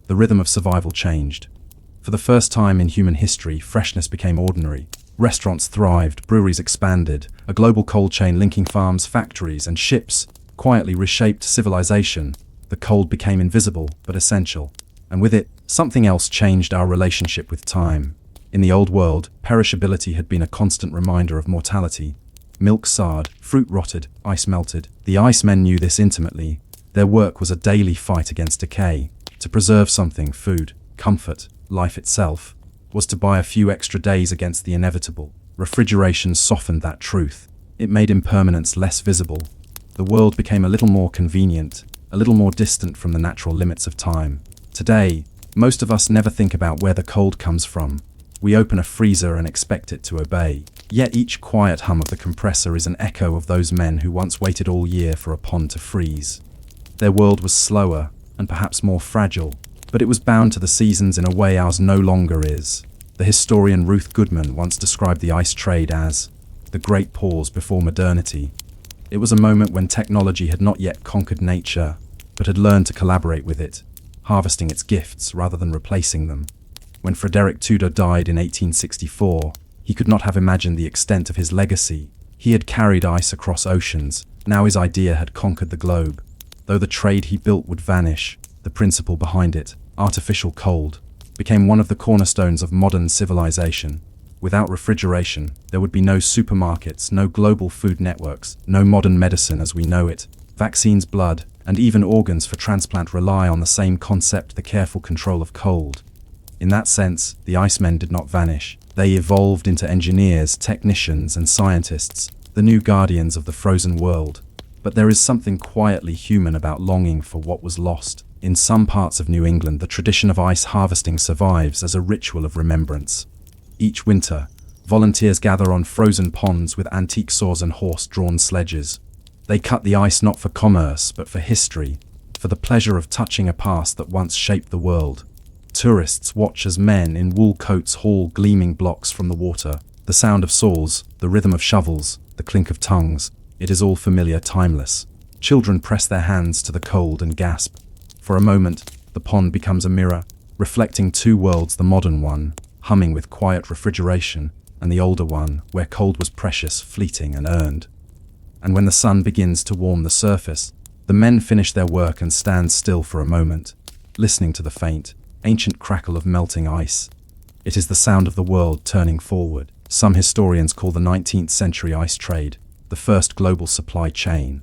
The rhythm of survival changed. For the first time in human history, freshness became ordinary. Restaurants thrived, breweries expanded, a global cold chain linking farms, factories, and ships quietly reshaped civilization. The cold became invisible, but essential. And with it, something else changed: our relationship with time. In the old world, perishability had been a constant reminder of mortality. Milk soured, fruit rotted, ice melted. The icemen knew this intimately. Their work was a daily fight against decay. To preserve something, food, comfort, life itself, was to buy a few extra days against the inevitable. Refrigeration softened that truth. It made impermanence less visible. The world became a little more convenient, a little more distant from the natural limits of time. Today, most of us never think about where the cold comes from. We open a freezer and expect it to obey. Yet each quiet hum of the compressor is an echo of those men who once waited all year for a pond to freeze. Their world was slower, and perhaps more fragile, but it was bound to the seasons in a way ours no longer is. The historian Ruth Goodman once described the ice trade as the great pause before modernity. It was a moment when technology had not yet conquered nature, but had learned to collaborate with it, harvesting its gifts rather than replacing them. When Frederick Tudor died in 1864, he could not have imagined the extent of his legacy. He had carried ice across oceans. Now his idea had conquered the globe. Though the trade he built would vanish, the principle behind it, artificial cold, became one of the cornerstones of modern civilization. Without refrigeration, there would be no supermarkets, no global food networks, no modern medicine as we know it. Vaccines, blood, and even organs for transplant rely on the same concept: the careful control of cold. In that sense, the icemen did not vanish. They evolved into engineers, technicians, and scientists, the new guardians of the frozen world. But there is something quietly human about longing for what was lost. In some parts of New England, the tradition of ice harvesting survives as a ritual of remembrance. Each winter, volunteers gather on frozen ponds with antique saws and horse-drawn sledges. They cut the ice not for commerce, but for history, for the pleasure of touching a past that once shaped the world. Tourists watch as men in wool coats haul gleaming blocks from the water. The sound of saws, the rhythm of shovels, the clink of tongues, it is all familiar, timeless. Children press their hands to the cold and gasp. For a moment, the pond becomes a mirror, reflecting two worlds: the modern one, humming with quiet refrigeration, and the older one, where cold was precious, fleeting, and earned. And when the sun begins to warm the surface, the men finish their work and stand still for a moment, listening to the faint, ancient crackle of melting ice. It is the sound of the world turning forward. Some historians call the 19th century ice trade the first global supply chain.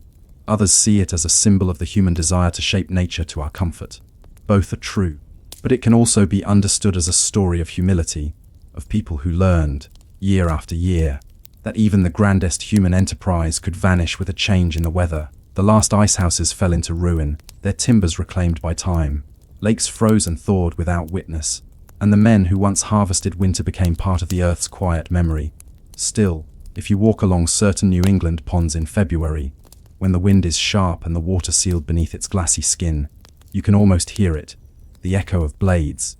Others see it as a symbol of the human desire to shape nature to our comfort. Both are true, but it can also be understood as a story of humility, of people who learned, year after year, that even the grandest human enterprise could vanish with a change in the weather. The last icehouses fell into ruin, their timbers reclaimed by time. Lakes froze and thawed without witness, and the men who once harvested winter became part of the earth's quiet memory. Still, if you walk along certain New England ponds in February, when the wind is sharp and the water sealed beneath its glassy skin. You can almost hear it, the echo of blades,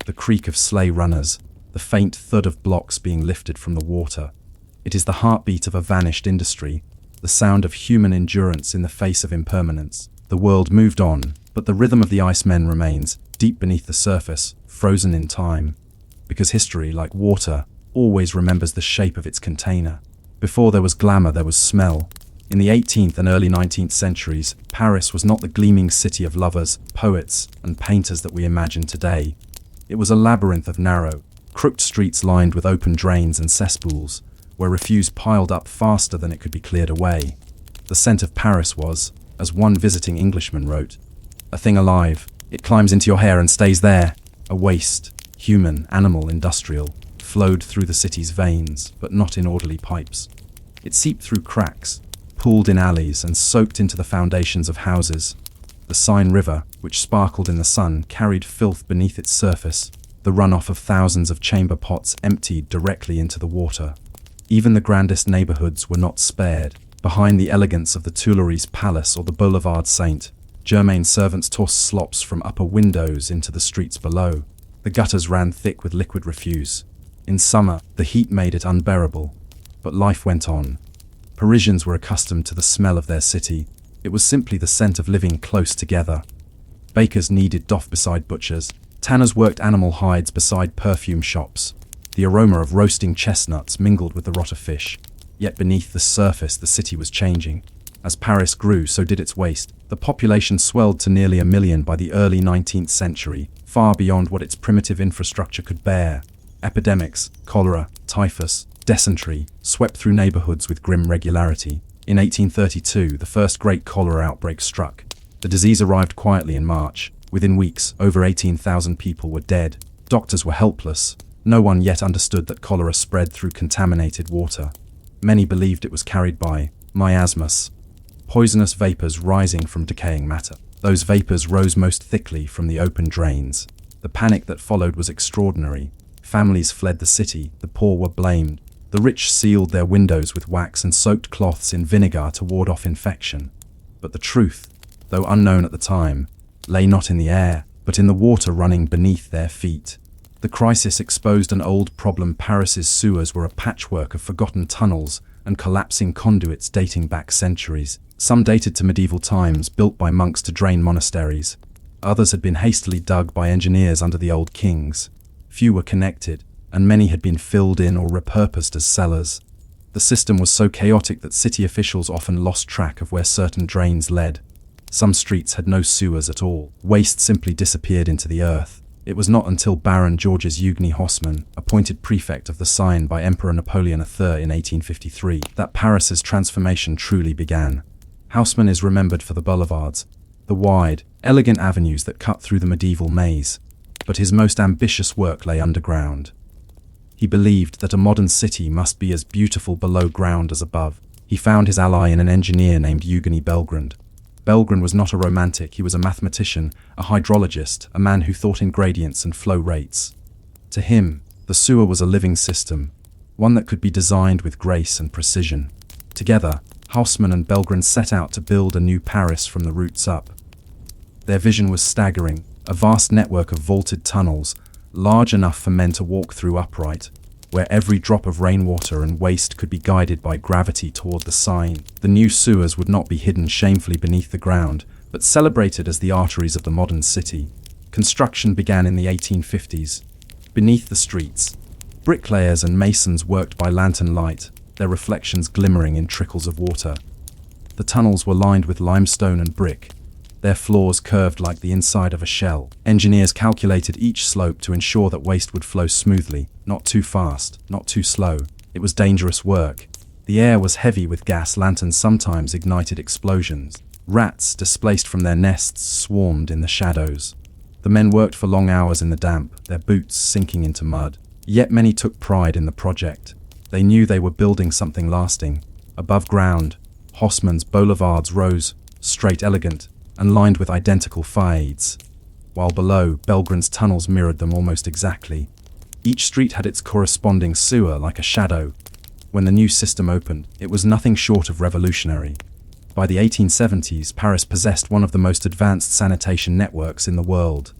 the creak of sleigh runners, the faint thud of blocks being lifted from the water. It is the heartbeat of a vanished industry, the sound of human endurance in the face of impermanence. The world moved on, but the rhythm of the Icemen remains, deep beneath the surface, frozen in time. Because history, like water, always remembers the shape of its container. Before there was glamour, there was smell. In the 18th and early 19th centuries, Paris was not the gleaming city of lovers, poets, and painters that we imagine today. It was a labyrinth of narrow, crooked streets lined with open drains and cesspools, where refuse piled up faster than it could be cleared away. The scent of Paris was, as one visiting Englishman wrote, a thing alive. It climbs into your hair and stays there. A waste, human, animal, industrial, flowed through the city's veins, but not in orderly pipes. It seeped through cracks, pooled in alleys, and soaked into the foundations of houses. The Seine River, which sparkled in the sun, carried filth beneath its surface. The runoff of thousands of chamber pots emptied directly into the water. Even the grandest neighborhoods were not spared. Behind the elegance of the Tuileries Palace or the Boulevard Saint, Germain servants tossed slops from upper windows into the streets below. The gutters ran thick with liquid refuse. In summer, the heat made it unbearable. But life went on. Parisians were accustomed to the smell of their city. It was simply the scent of living close together. Bakers kneaded dough beside butchers. Tanners worked animal hides beside perfume shops. The aroma of roasting chestnuts mingled with the rot of fish. Yet beneath the surface, the city was changing. As Paris grew, so did its waste. The population swelled to nearly 1 million by the early 19th century, far beyond what its primitive infrastructure could bear. Epidemics, cholera, typhus, dysentery, swept through neighborhoods with grim regularity. In 1832, the first great cholera outbreak struck. The disease arrived quietly in March. Within weeks, over 18,000 people were dead. Doctors were helpless. No one yet understood that cholera spread through contaminated water. Many believed it was carried by miasmas, poisonous vapors rising from decaying matter. Those vapors rose most thickly from the open drains. The panic that followed was extraordinary. Families fled the city, the poor were blamed. The rich sealed their windows with wax and soaked cloths in vinegar to ward off infection. But the truth, though unknown at the time, lay not in the air, but in the water running beneath their feet. The crisis exposed an old problem. Paris's sewers were a patchwork of forgotten tunnels and collapsing conduits dating back centuries. Some dated to medieval times, built by monks to drain monasteries. Others had been hastily dug by engineers under the old kings. Few were connected, and many had been filled in or repurposed as cellars. The system was so chaotic that city officials often lost track of where certain drains led. Some streets had no sewers at all. Waste simply disappeared into the earth. It was not until Baron Georges Eugène Haussmann, appointed prefect of the Seine by Emperor Napoleon III in 1853, that Paris's transformation truly began. Haussmann is remembered for the boulevards, the wide, elegant avenues that cut through the medieval maze. But his most ambitious work lay underground. He believed that a modern city must be as beautiful below ground as above. He found his ally in an engineer named Eugène Belgrand. Belgrand was not a romantic, he was a mathematician, a hydrologist, a man who thought in gradients and flow rates. To him, the sewer was a living system, one that could be designed with grace and precision. Together, Haussmann and Belgrand set out to build a new Paris from the roots up. Their vision was staggering, a vast network of vaulted tunnels, large enough for men to walk through upright, where every drop of rainwater and waste could be guided by gravity toward the Seine. The new sewers would not be hidden shamefully beneath the ground, but celebrated as the arteries of the modern city. Construction began in the 1850s. Beneath the streets, bricklayers and masons worked by lantern light, their reflections glimmering in trickles of water. The tunnels were lined with limestone and brick, their floors curved like the inside of a shell. Engineers calculated each slope to ensure that waste would flow smoothly, not too fast, not too slow. It was dangerous work. The air was heavy with gas. Lanterns sometimes ignited explosions. Rats, displaced from their nests, swarmed in the shadows. The men worked for long hours in the damp, their boots sinking into mud. Yet many took pride in the project. They knew they were building something lasting. Above ground, Haussmann's boulevards rose, straight, elegant, and lined with identical fades, while below, Belgrand's tunnels mirrored them almost exactly. Each street had its corresponding sewer like a shadow. When the new system opened, it was nothing short of revolutionary. By the 1870s, Paris possessed one of the most advanced sanitation networks in the world.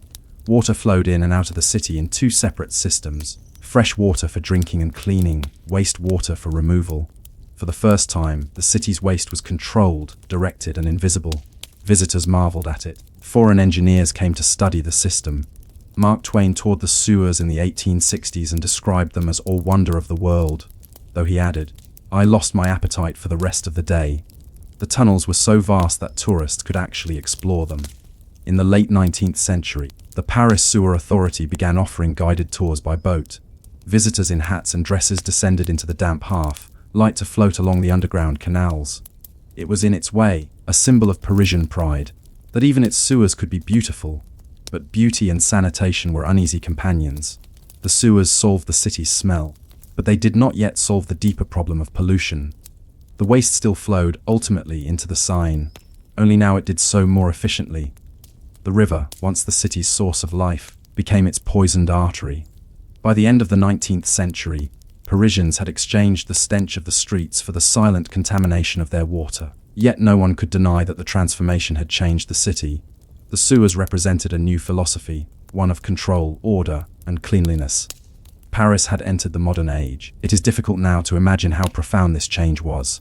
Water flowed in and out of the city in two separate systems: fresh water for drinking and cleaning, wastewater for removal. For the first time, the city's waste was controlled, directed, and invisible. Visitors marveled at it. Foreign engineers came to study the system. Mark Twain toured the sewers in the 1860s and described them as all wonder of the world, though he added, "I lost my appetite for the rest of the day." The tunnels were so vast that tourists could actually explore them. In the late 19th century, the Paris Sewer Authority began offering guided tours by boat. Visitors in hats and dresses descended into the damp half, light to float along the underground canals. It was in its way a symbol of Parisian pride, that even its sewers could be beautiful. But beauty and sanitation were uneasy companions. The sewers solved the city's smell, but they did not yet solve the deeper problem of pollution. The waste still flowed, ultimately, into the Seine, only now it did so more efficiently. The river, once the city's source of life, became its poisoned artery. By the end of the 19th century, Parisians had exchanged the stench of the streets for the silent contamination of their water. Yet no one could deny that the transformation had changed the city. The sewers represented a new philosophy, one of control, order, and cleanliness. Paris had entered the modern age. It is difficult now to imagine how profound this change was.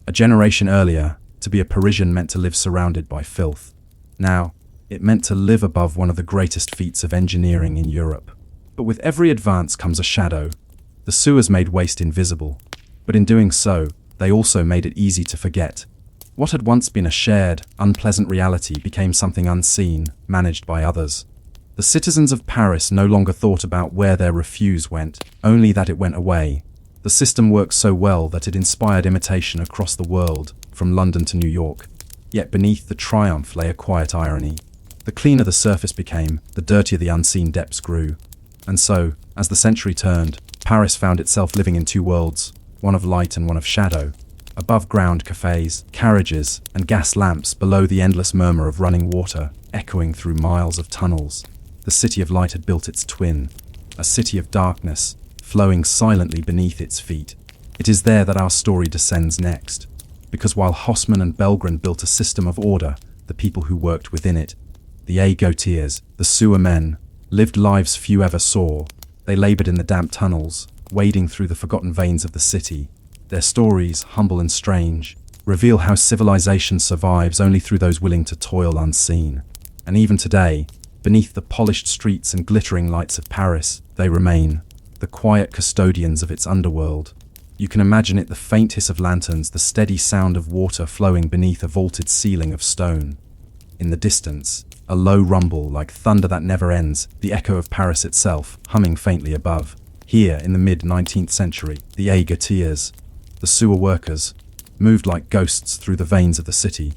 A generation earlier, to be a Parisian meant to live surrounded by filth. Now, it meant to live above one of the greatest feats of engineering in Europe. But with every advance comes a shadow. The sewers made waste invisible, but in doing so, they also made it easy to forget. What had once been a shared, unpleasant reality became something unseen, managed by others. The citizens of Paris no longer thought about where their refuse went, only that it went away. The system worked so well that it inspired imitation across the world, from London to New York. Yet beneath the triumph lay a quiet irony. The cleaner the surface became, the dirtier the unseen depths grew. And so, as the century turned, Paris found itself living in two worlds, one of light and one of shadow. Above ground cafés, carriages, and gas lamps, below the endless murmur of running water, echoing through miles of tunnels. The city of light had built its twin, a city of darkness, flowing silently beneath its feet. It is there that our story descends next, because while Haussmann and Belgren built a system of order, the people who worked within it, the égoutiers, the sewer men, lived lives few ever saw. They labored in the damp tunnels, wading through the forgotten veins of the city. Their stories, humble and strange, reveal how civilization survives only through those willing to toil unseen. And even today, beneath the polished streets and glittering lights of Paris, they remain, the quiet custodians of its underworld. You can imagine it: the faint hiss of lanterns, the steady sound of water flowing beneath a vaulted ceiling of stone. In the distance, a low rumble like thunder that never ends, the echo of Paris itself, humming faintly above. Here, in the mid-19th century, the égoutiers, the sewer workers, moved like ghosts through the veins of the city.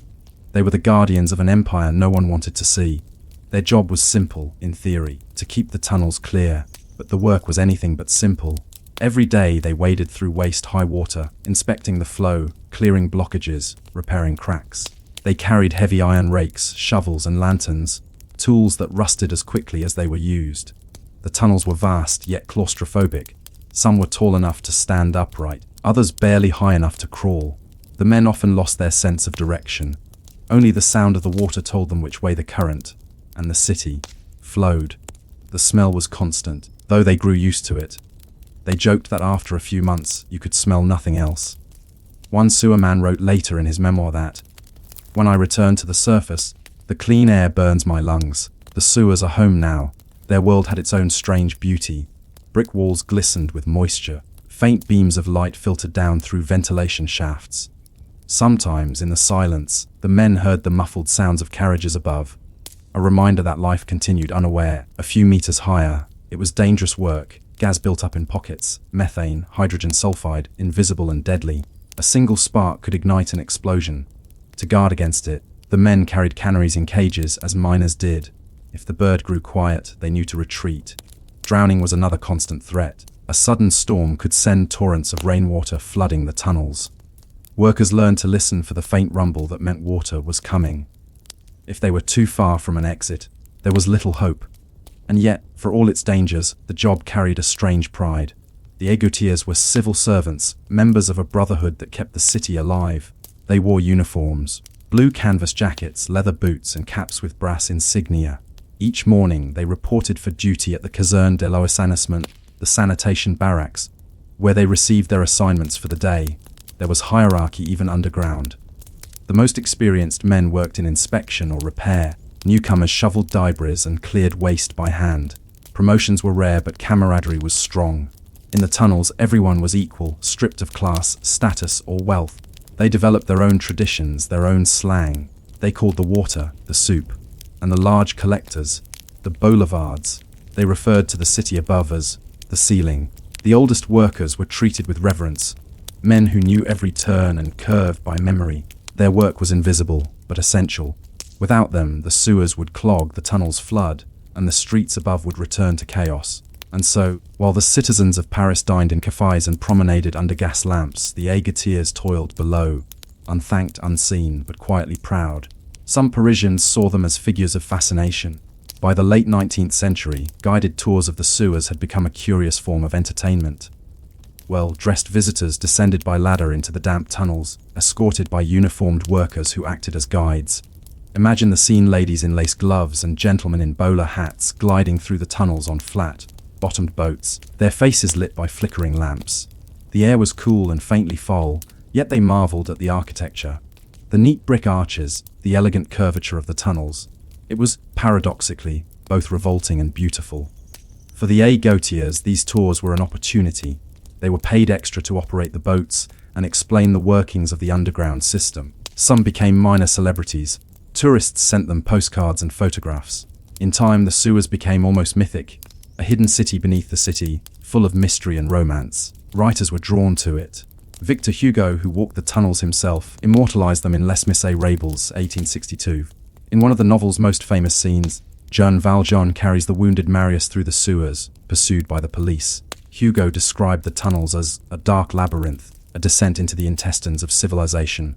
They were the guardians of an empire no one wanted to see. Their job was simple, in theory, to keep the tunnels clear, but the work was anything but simple. Every day they waded through waist-high water, inspecting the flow, clearing blockages, repairing cracks. They carried heavy iron rakes, shovels, and lanterns, tools that rusted as quickly as they were used. The tunnels were vast, yet claustrophobic. Some were tall enough to stand upright, others barely high enough to crawl. The men often lost their sense of direction. Only the sound of the water told them which way the current, and the city, flowed. The smell was constant, though they grew used to it. They joked that after a few months, you could smell nothing else. One sewerman wrote later in his memoir that, "When I return to the surface, the clean air burns my lungs. The sewers are home now." Their world had its own strange beauty. Brick walls glistened with moisture. Faint beams of light filtered down through ventilation shafts. Sometimes, in the silence, the men heard the muffled sounds of carriages above, a reminder that life continued unaware. A few meters higher, it was dangerous work. Gas built up in pockets, methane, hydrogen sulfide, invisible and deadly. A single spark could ignite an explosion. To guard against it, the men carried canaries in cages, as miners did. If the bird grew quiet, they knew to retreat. Drowning was another constant threat. A sudden storm could send torrents of rainwater flooding the tunnels. Workers learned to listen for the faint rumble that meant water was coming. If they were too far from an exit, there was little hope. And yet, for all its dangers, the job carried a strange pride. The égoutiers were civil servants, members of a brotherhood that kept the city alive. They wore uniforms, blue canvas jackets, leather boots, and caps with brass insignia. Each morning, they reported for duty at the Caserne de l'Assainissement, the sanitation barracks, where they received their assignments for the day. There was hierarchy even underground. The most experienced men worked in inspection or repair. Newcomers shoveled debris and cleared waste by hand. Promotions were rare, but camaraderie was strong. In the tunnels, everyone was equal, stripped of class, status, or wealth. They developed their own traditions, their own slang. They called the water the soup, and the large collectors the boulevards. They referred to the city above as the ceiling. The oldest workers were treated with reverence, men who knew every turn and curve by memory. Their work was invisible, but essential. Without them, the sewers would clog, the tunnels flood, and the streets above would return to chaos. And so, while the citizens of Paris dined in cafés and promenaded under gas lamps, the aiguetiers toiled below, unthanked, unseen, but quietly proud. Some Parisians saw them as figures of fascination. By the late 19th century, guided tours of the sewers had become a curious form of entertainment. Well-dressed visitors descended by ladder into the damp tunnels, escorted by uniformed workers who acted as guides. Imagine the scene: ladies in lace gloves and gentlemen in bowler hats gliding through the tunnels on flat-bottomed boats, their faces lit by flickering lamps. The air was cool and faintly foul, yet they marveled at the architecture. The neat brick arches, the elegant curvature of the tunnels. It was, paradoxically, both revolting and beautiful. For the aiguetiers, these tours were an opportunity. They were paid extra to operate the boats and explain the workings of the underground system. Some became minor celebrities. Tourists sent them postcards and photographs. In time, the sewers became almost mythic, a hidden city beneath the city, full of mystery and romance. Writers were drawn to it. Victor Hugo, who walked the tunnels himself, immortalized them in Les Miserables, 1862. In one of the novel's most famous scenes, Jean Valjean carries the wounded Marius through the sewers, pursued by the police. Hugo described the tunnels as a dark labyrinth, a descent into the intestines of civilization.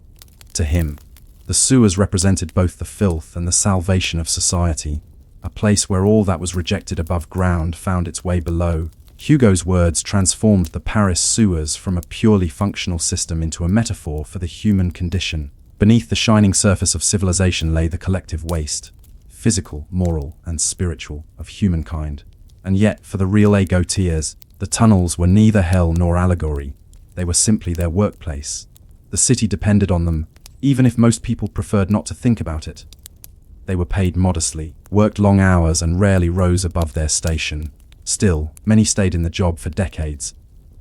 To him, the sewers represented both the filth and the salvation of society, a place where all that was rejected above ground found its way below. Hugo's words transformed the Paris sewers from a purely functional system into a metaphor for the human condition. Beneath the shining surface of civilization lay the collective waste, physical, moral, and spiritual, of humankind. And yet, for the real aiguetiers, the tunnels were neither hell nor allegory. They were simply their workplace. The city depended on them, even if most people preferred not to think about it. They were paid modestly, worked long hours, and rarely rose above their station. Still, many stayed in the job for decades.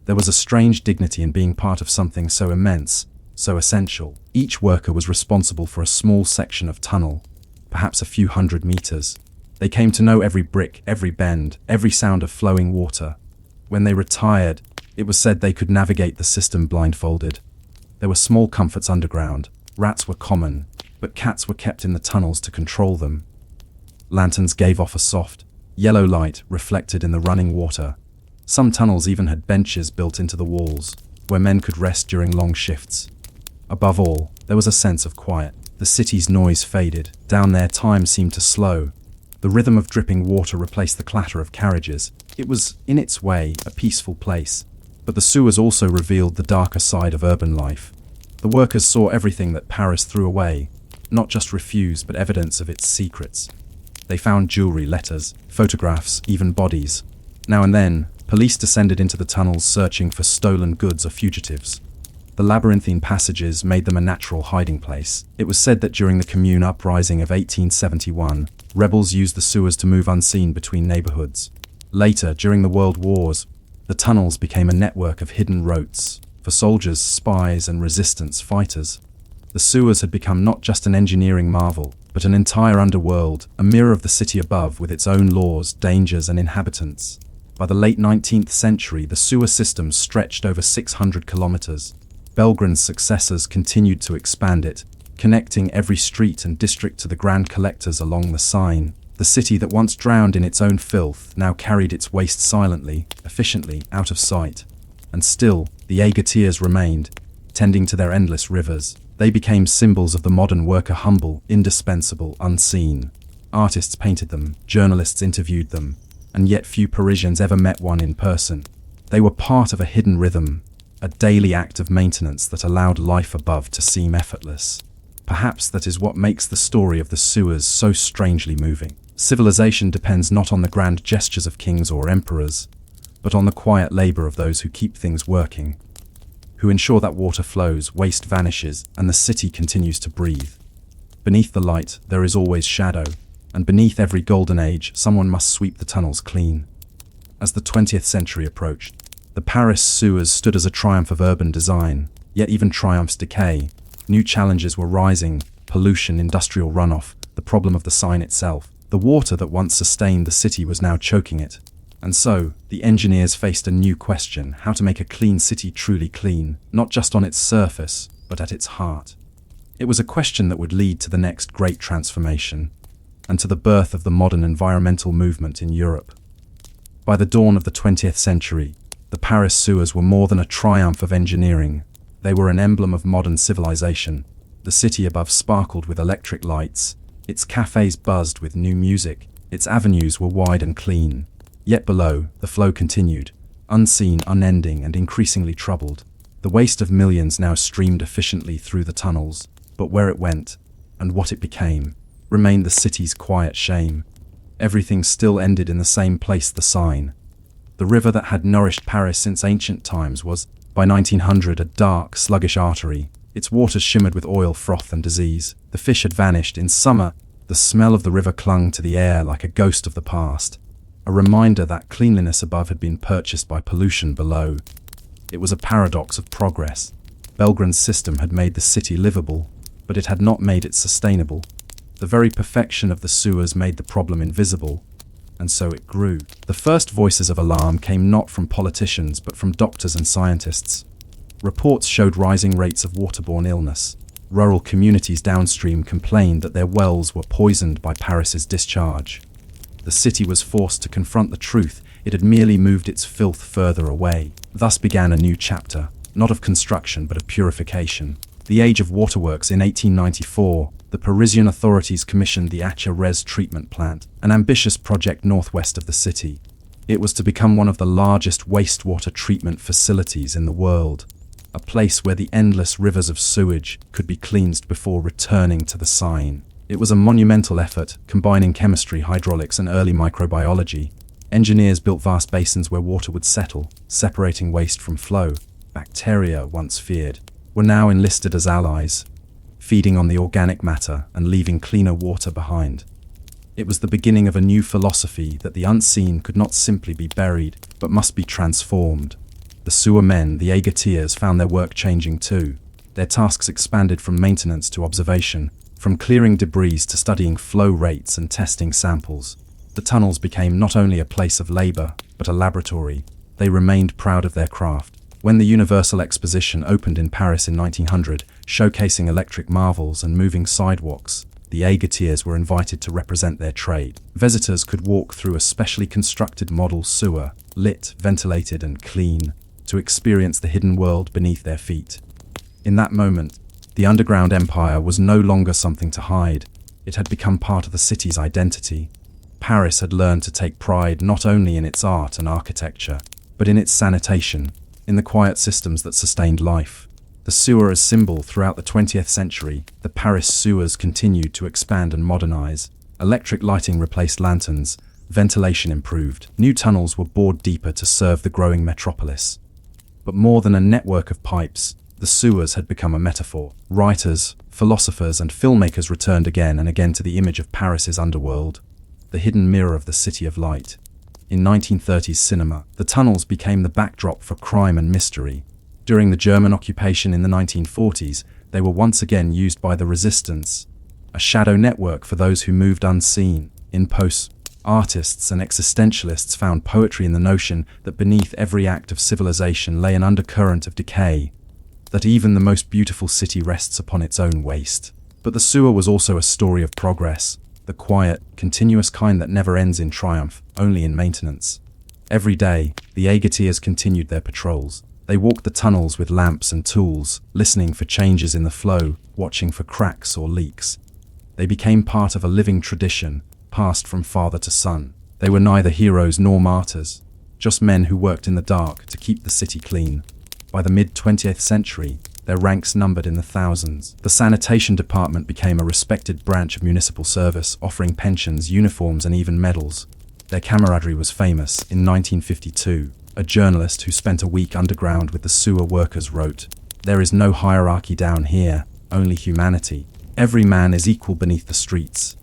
There was a strange dignity in being part of something so immense, so essential. Each worker was responsible for a small section of tunnel, perhaps a few hundred meters. They came to know every brick, every bend, every sound of flowing water. When they retired, it was said they could navigate the system blindfolded. There were small comforts underground. Rats were common, but cats were kept in the tunnels to control them. Lanterns gave off a soft, yellow light reflected in the running water. Some tunnels even had benches built into the walls, where men could rest during long shifts. Above all, there was a sense of quiet. The city's noise faded. Down there, time seemed to slow. The rhythm of dripping water replaced the clatter of carriages. It was, in its way, a peaceful place. But the sewers also revealed the darker side of urban life. The workers saw everything that Paris threw away, not just refused, but evidence of its secrets. They found jewelry, letters, photographs, even bodies. Now and then, police descended into the tunnels searching for stolen goods or fugitives. The labyrinthine passages made them a natural hiding place. It was said that during the Commune uprising of 1871, rebels used the sewers to move unseen between neighborhoods. Later, during the World Wars, the tunnels became a network of hidden routes for soldiers, spies, and resistance fighters. The sewers had become not just an engineering marvel, but an entire underworld, a mirror of the city above with its own laws, dangers, and inhabitants. By the late 19th century, the sewer system stretched over 600 kilometers. Belgren's successors continued to expand it, connecting every street and district to the grand collectors along the Seine. The city that once drowned in its own filth now carried its waste silently, efficiently, out of sight. And still, the aiguetiers remained, tending to their endless rivers. They became symbols of the modern worker, humble, indispensable, unseen. Artists painted them, journalists interviewed them, and yet few Parisians ever met one in person. They were part of a hidden rhythm, a daily act of maintenance that allowed life above to seem effortless. Perhaps that is what makes the story of the sewers so strangely moving. Civilization depends not on the grand gestures of kings or emperors, but on the quiet labor of those who keep things working, who ensure that water flows, waste vanishes, and the city continues to breathe. Beneath the light, there is always shadow, and beneath every golden age, someone must sweep the tunnels clean. As the 20th century approached, the Paris sewers stood as a triumph of urban design, yet even triumphs decay. New challenges were rising: pollution, industrial runoff, the problem of the Seine itself. The water that once sustained the city was now choking it. And so, the engineers faced a new question: how to make a clean city truly clean, not just on its surface, but at its heart. It was a question that would lead to the next great transformation, and to the birth of the modern environmental movement in Europe. By the dawn of the 20th century, the Paris sewers were more than a triumph of engineering. They were an emblem of modern civilization. The city above sparkled with electric lights, its cafés buzzed with new music, its avenues were wide and clean. Yet below, the flow continued, unseen, unending, and increasingly troubled. The waste of millions now streamed efficiently through the tunnels, but where it went, and what it became, remained the city's quiet shame. Everything still ended in the same place: the Seine. The river that had nourished Paris since ancient times was, by 1900, a dark, sluggish artery. Its waters shimmered with oil, froth, and disease. The fish had vanished. In summer, the smell of the river clung to the air like a ghost of the past, a reminder that cleanliness above had been purchased by pollution below. It was a paradox of progress. Belgrane's system had made the city livable, but it had not made it sustainable. The very perfection of the sewers made the problem invisible, and so it grew. The first voices of alarm came not from politicians but from doctors and scientists. Reports showed rising rates of waterborne illness. Rural communities downstream complained that their wells were poisoned by Paris's discharge. The city was forced to confront the truth: it had merely moved its filth further away. Thus began a new chapter, not of construction but of purification. The age of waterworks. In 1894, the Parisian authorities commissioned the Hache treatment plant, an ambitious project northwest of the city. It was to become one of the largest wastewater treatment facilities in the world, a place where the endless rivers of sewage could be cleansed before returning to the Seine. It was a monumental effort, combining chemistry, hydraulics, and early microbiology. Engineers built vast basins where water would settle, separating waste from flow. Bacteria, once feared, were now enlisted as allies, feeding on the organic matter and leaving cleaner water behind. It was the beginning of a new philosophy that the unseen could not simply be buried, but must be transformed. The sewer men, the aiguetiers, found their work changing too. Their tasks expanded from maintenance to observation, from clearing debris to studying flow rates and testing samples. The tunnels became not only a place of labor, but a laboratory. They remained proud of their craft. When the Universal Exposition opened in Paris in 1900, showcasing electric marvels and moving sidewalks, the aiguetiers were invited to represent their trade. Visitors could walk through a specially constructed model sewer, lit, ventilated, and clean, to experience the hidden world beneath their feet. In that moment, the underground empire was no longer something to hide. It had become part of the city's identity. Paris had learned to take pride not only in its art and architecture, but in its sanitation, in the quiet systems that sustained life. The sewer as symbol throughout the 20th century, the Paris sewers continued to expand and modernize. Electric lighting replaced lanterns, ventilation improved, new tunnels were bored deeper to serve the growing metropolis. But more than a network of pipes, the sewers had become a metaphor. Writers, philosophers, and filmmakers returned again and again to the image of Paris's underworld, the hidden mirror of the City of Light. In 1930s cinema, the tunnels became the backdrop for crime and mystery. During the German occupation in the 1940s, they were once again used by the resistance, a shadow network for those who moved unseen. In post, artists and existentialists found poetry in the notion that beneath every act of civilization lay an undercurrent of decay, that even the most beautiful city rests upon its own waste. But the sewer was also a story of progress, the quiet, continuous kind that never ends in triumph, only in maintenance. Every day, the aiguetiers continued their patrols. They walked the tunnels with lamps and tools, listening for changes in the flow, watching for cracks or leaks. They became part of a living tradition, passed from father to son. They were neither heroes nor martyrs, just men who worked in the dark to keep the city clean. By the mid-20th century, their ranks numbered in the thousands. The sanitation department became a respected branch of municipal service, offering pensions, uniforms, and even medals. Their camaraderie was famous. In 1952, a journalist who spent a week underground with the sewer workers wrote, "There is no hierarchy down here, only humanity. Every man is equal beneath the streets."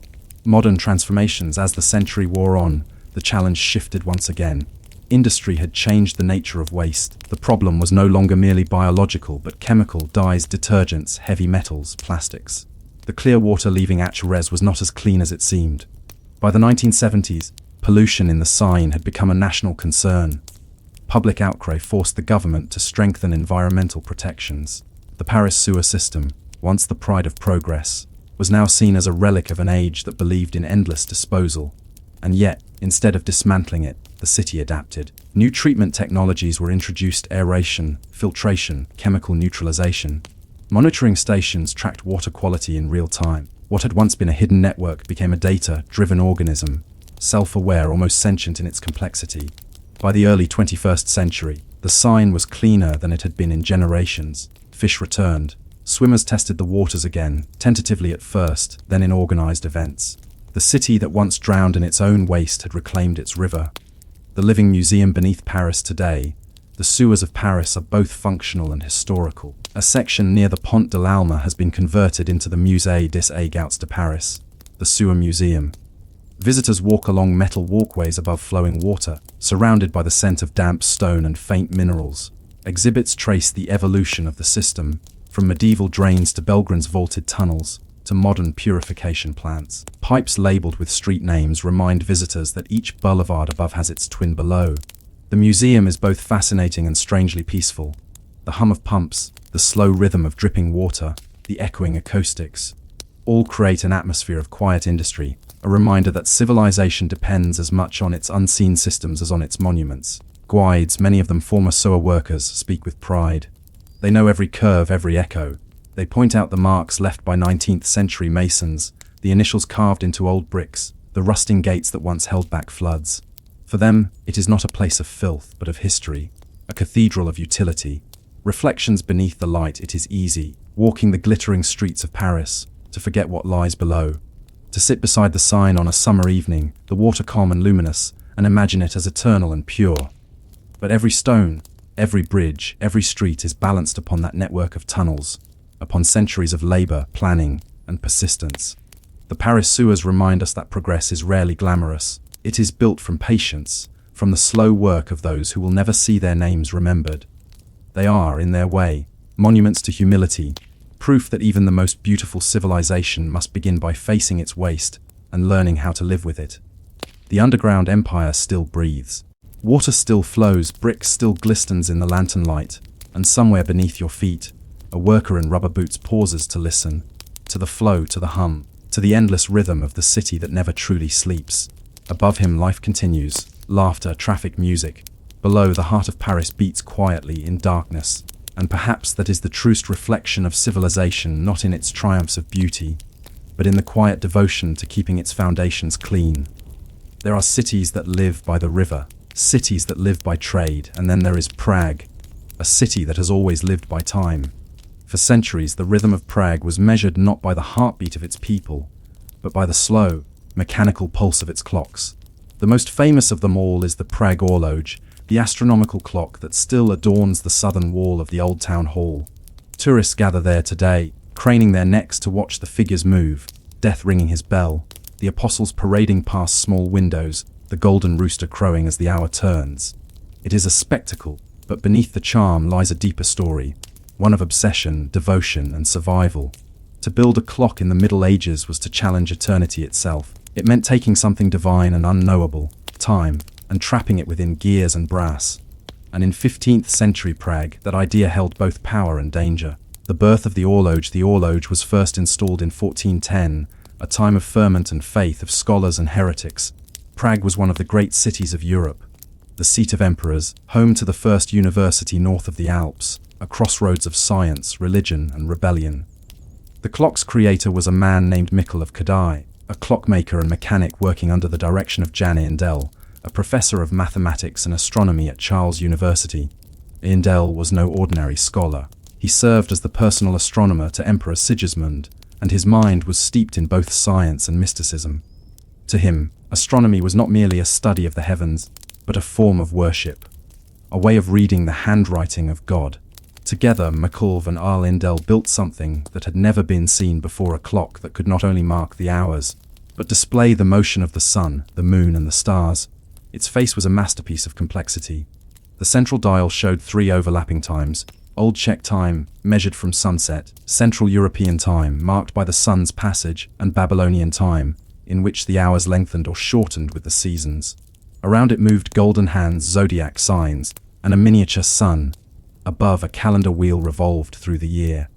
Modern transformations. As the century wore on, the challenge shifted once again. Industry had changed the nature of waste. The problem was no longer merely biological, but chemical, dyes, detergents, heavy metals, plastics. The clear water leaving Achrez was not as clean as it seemed. By the 1970s, pollution in the Seine had become a national concern. Public outcry forced the government to strengthen environmental protections. The Paris sewer system, once the pride of progress, was now seen as a relic of an age that believed in endless disposal. And yet, instead of dismantling it, the city adapted. New treatment technologies were introduced: aeration, filtration, chemical neutralization. Monitoring stations tracked water quality in real time. What had once been a hidden network became a data-driven organism, self-aware, almost sentient in its complexity. By the early 21st century, the Seine was cleaner than it had been in generations. Fish returned. Swimmers tested the waters again, tentatively at first, then in organized events. The city that once drowned in its own waste had reclaimed its river. The living museum beneath Paris today, the sewers of Paris are both functional and historical. A section near the Pont de l'Alma has been converted into the Musée des Égouts de Paris, the sewer museum. Visitors walk along metal walkways above flowing water, surrounded by the scent of damp stone and faint minerals. Exhibits trace the evolution of the system, from medieval drains to Belgrin's vaulted tunnels, to modern purification plants. Pipes labeled with street names remind visitors that each boulevard above has its twin below. The museum is both fascinating and strangely peaceful. The hum of pumps, the slow rhythm of dripping water, the echoing acoustics, all create an atmosphere of quiet industry, a reminder that civilization depends as much on its unseen systems as on its monuments. Guides, many of them former sewer workers, speak with pride. They know every curve, every echo. They point out the marks left by 19th century masons, the initials carved into old bricks, the rusting gates that once held back floods. For them, it is not a place of filth, but of history, a cathedral of utility. Reflections beneath the light. It is easy, walking the glittering streets of Paris, to forget what lies below. To sit beside the Seine on a summer evening, the water calm and luminous, and imagine it as eternal and pure. But every stone, every bridge, every street is balanced upon that network of tunnels, upon centuries of labor, planning, and persistence. The Paris sewers remind us that progress is rarely glamorous. It is built from patience, from the slow work of those who will never see their names remembered. They are, in their way, monuments to humility, proof that even the most beautiful civilization must begin by facing its waste and learning how to live with it. The underground empire still breathes. Water still flows, brick still glistens in the lantern light, and somewhere beneath your feet, a worker in rubber boots pauses to listen, to the flow, to the hum, to the endless rhythm of the city that never truly sleeps. Above him, life continues, laughter, traffic, music. Below, the heart of Paris beats quietly in darkness, and perhaps that is the truest reflection of civilization, not in its triumphs of beauty, but in the quiet devotion to keeping its foundations clean. There are cities that live by the river, cities that live by trade, and then there is Prague, a city that has always lived by time. For centuries, the rhythm of Prague was measured not by the heartbeat of its people, but by the slow, mechanical pulse of its clocks. The most famous of them all is the Prague horloge, the astronomical clock that still adorns the southern wall of the old town hall. Tourists gather there today, craning their necks to watch the figures move, death ringing his bell, the apostles parading past small windows, the golden rooster crowing as the hour turns. It is a spectacle, but beneath the charm lies a deeper story, one of obsession, devotion, and survival. To build a clock in the Middle Ages was to challenge eternity itself. It meant taking something divine and unknowable, time, and trapping it within gears and brass. And in 15th century Prague, that idea held both power and danger. The birth of the horloge was first installed in 1410, a time of ferment and faith of scholars and heretics. Prague was one of the great cities of Europe, the seat of emperors, home to the first university north of the Alps, a crossroads of science, religion, and rebellion. The clock's creator was a man named Mikhail of Kadai, a clockmaker and mechanic working under the direction of Jan Indel, a professor of mathematics and astronomy at Charles University. Indel was no ordinary scholar. He served as the personal astronomer to Emperor Sigismund, and his mind was steeped in both science and mysticism. To him, astronomy was not merely a study of the heavens, but a form of worship, a way of reading the handwriting of God. Together, Maculve and Indel built something that had never been seen before, a clock that could not only mark the hours, but display the motion of the sun, the moon, and the stars. Its face was a masterpiece of complexity. The central dial showed 3 overlapping times: Old Czech time, measured from sunset; Central European time, marked by the sun's passage; and Babylonian time, in which the hours lengthened or shortened with the seasons. Around it moved golden hands, zodiac signs, and a miniature sun. Above, a calendar wheel revolved through the year.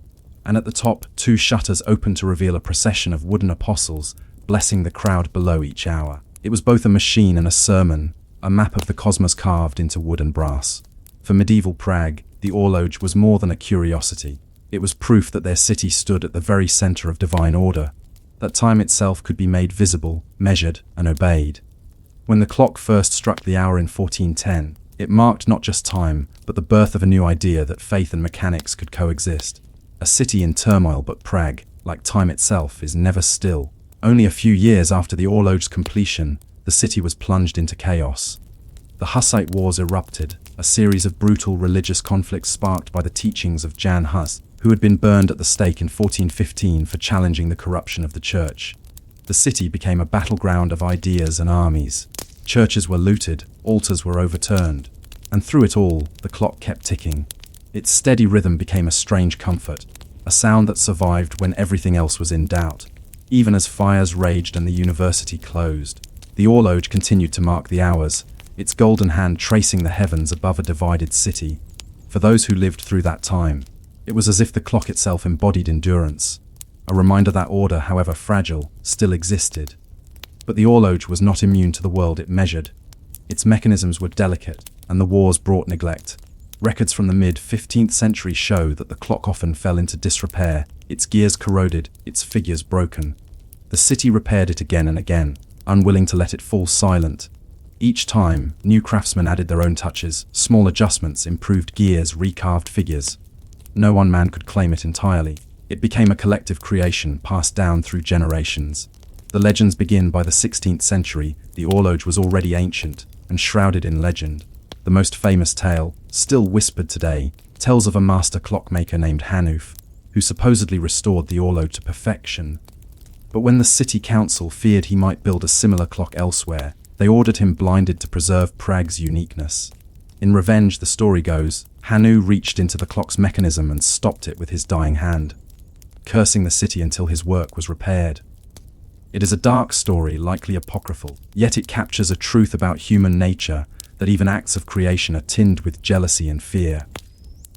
And at the top, 2 shutters opened to reveal a procession of wooden apostles, blessing the crowd below each hour. It was both a machine and a sermon, a map of the cosmos carved into wood and brass. For medieval Prague, the horloge was more than a curiosity. It was proof that their city stood at the very center of divine order, that time itself could be made visible, measured, and obeyed. When the clock first struck the hour in 1410, it marked not just time, but the birth of a new idea that faith and mechanics could coexist. A city in turmoil, but Prague, like time itself, is never still. Only a few years after the horloge's completion, the city was plunged into chaos. The Hussite Wars erupted, a series of brutal religious conflicts sparked by the teachings of Jan Hus, who had been burned at the stake in 1415 for challenging the corruption of the church. The city became a battleground of ideas and armies. Churches were looted, altars were overturned, and through it all, the clock kept ticking. Its steady rhythm became a strange comfort, a sound that survived when everything else was in doubt. Even as fires raged and the university closed, the horloge continued to mark the hours, its golden hand tracing the heavens above a divided city. For those who lived through that time, it was as if the clock itself embodied endurance, a reminder that order, however fragile, still existed. But the horloge was not immune to the world it measured. Its mechanisms were delicate, and the wars brought neglect. Records from the mid-15th century show that the clock often fell into disrepair, its gears corroded, its figures broken. The city repaired it again and again, unwilling to let it fall silent. Each time, new craftsmen added their own touches, small adjustments, improved gears, recarved figures. No one man could claim it entirely. It became a collective creation passed down through generations. The legends begin by the 16th century. The horloge was already ancient and shrouded in legend. The most famous tale, still whispered today, tells of a master clockmaker named Hanuf, who supposedly restored the horloge to perfection. But when the city council feared he might build a similar clock elsewhere, they ordered him blinded to preserve Prague's uniqueness. In revenge, the story goes, Hanu reached into the clock's mechanism and stopped it with his dying hand, cursing the city until his work was repaired. It is a dark story, likely apocryphal, yet it captures a truth about human nature, that even acts of creation are tinged with jealousy and fear.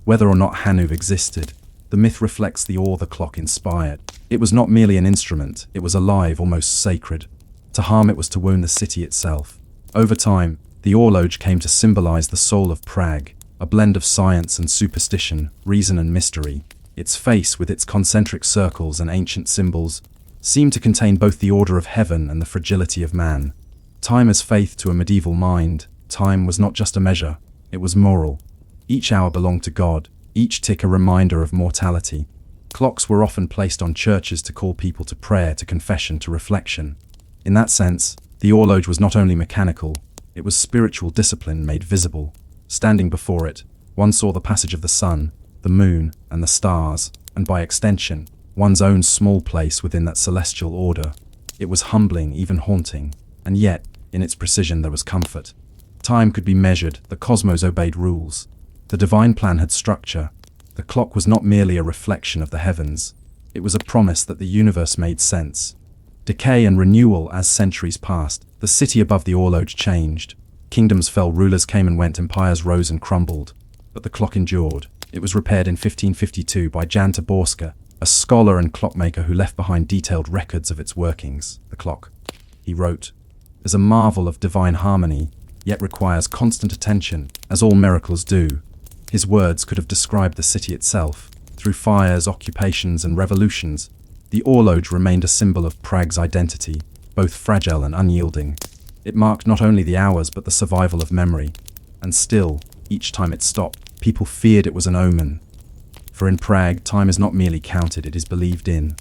Whether or not Hanu existed, the myth reflects the awe the clock inspired. It was not merely an instrument, it was alive, almost sacred. To harm it was to wound the city itself. Over time, the horloge came to symbolize the soul of Prague, a blend of science and superstition, reason and mystery. Its face, with its concentric circles and ancient symbols, seemed to contain both the order of heaven and the fragility of man. Time as faith to a medieval mind, time was not just a measure, it was moral. Each hour belonged to God, each tick a reminder of mortality. Clocks were often placed on churches to call people to prayer, to confession, to reflection. In that sense, the horloge was not only mechanical, it was spiritual discipline made visible. Standing before it, one saw the passage of the sun, the moon, and the stars, and by extension, one's own small place within that celestial order. It was humbling, even haunting, and yet, in its precision there was comfort. Time could be measured, the cosmos obeyed rules. The divine plan had structure. The clock was not merely a reflection of the heavens, it was a promise that the universe made sense. Decay and renewal. As centuries passed, the city above the horloge changed. Kingdoms fell, rulers came and went, empires rose and crumbled. But the clock endured. It was repaired in 1552 by Jan Taborska, a scholar and clockmaker who left behind detailed records of its workings. The clock, he wrote, is a marvel of divine harmony, yet requires constant attention, as all miracles do. His words could have described the city itself. Through fires, occupations, and revolutions, the horloge remained a symbol of Prague's identity, both fragile and unyielding. It marked not only the hours but the survival of memory. And still, each time it stopped, People feared it was an omen. For in Prague, time is not merely counted, it is believed in.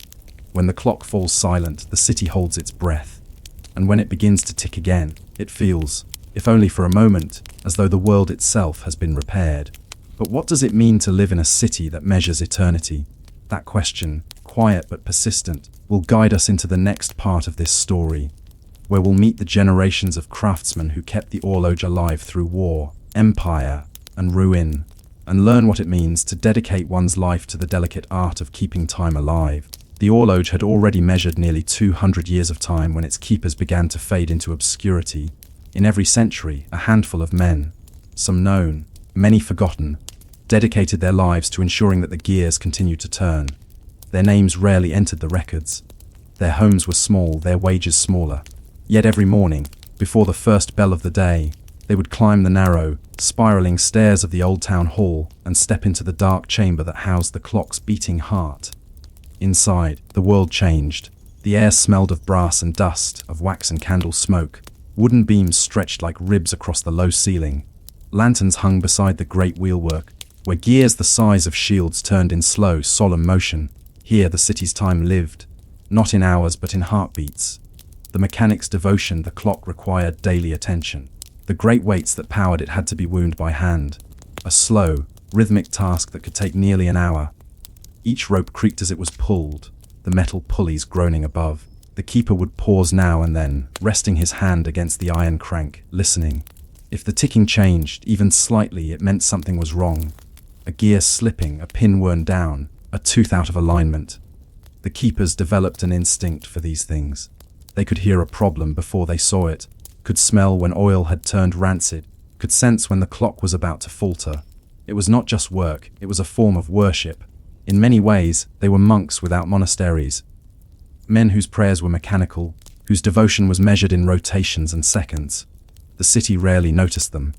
When the clock falls silent, the city holds its breath. And when it begins to tick again, it feels, if only for a moment, as though the world itself has been repaired. But what does it mean to live in a city that measures eternity? That question, quiet but persistent, will guide us into the next part of this story, where we'll meet the generations of craftsmen who kept the horloge alive through war, empire, and ruin, and learn what it means to dedicate one's life to the delicate art of keeping time alive. The horloge had already measured nearly 200 years of time when its keepers began to fade into obscurity. In every century, a handful of men, some known, many forgotten, dedicated their lives to ensuring that the gears continued to turn. Their names rarely entered the records. Their homes were small, their wages smaller. Yet every morning, before the first bell of the day, they would climb the narrow, spiraling stairs of the old town hall and step into the dark chamber that housed the clock's beating heart. Inside, the world changed. The air smelled of brass and dust, of wax and candle smoke. Wooden beams stretched like ribs across the low ceiling. Lanterns hung beside the great wheelwork, where gears the size of shields turned in slow, solemn motion. Here the city's time lived, not in hours but in heartbeats. The mechanic's devotion, the clock required daily attention. The great weights that powered it had to be wound by hand. A slow, rhythmic task that could take nearly an hour. Each rope creaked as it was pulled, the metal pulleys groaning above. The keeper would pause now and then, resting his hand against the iron crank, listening. If the ticking changed, even slightly, it meant something was wrong. A gear slipping, a pin worn down, a tooth out of alignment. The keepers developed an instinct for these things. They could hear a problem before they saw it, could smell when oil had turned rancid, could sense when the clock was about to falter. It was not just work, it was a form of worship. In many ways, they were monks without monasteries. Men whose prayers were mechanical, whose devotion was measured in rotations and seconds. The city rarely noticed them.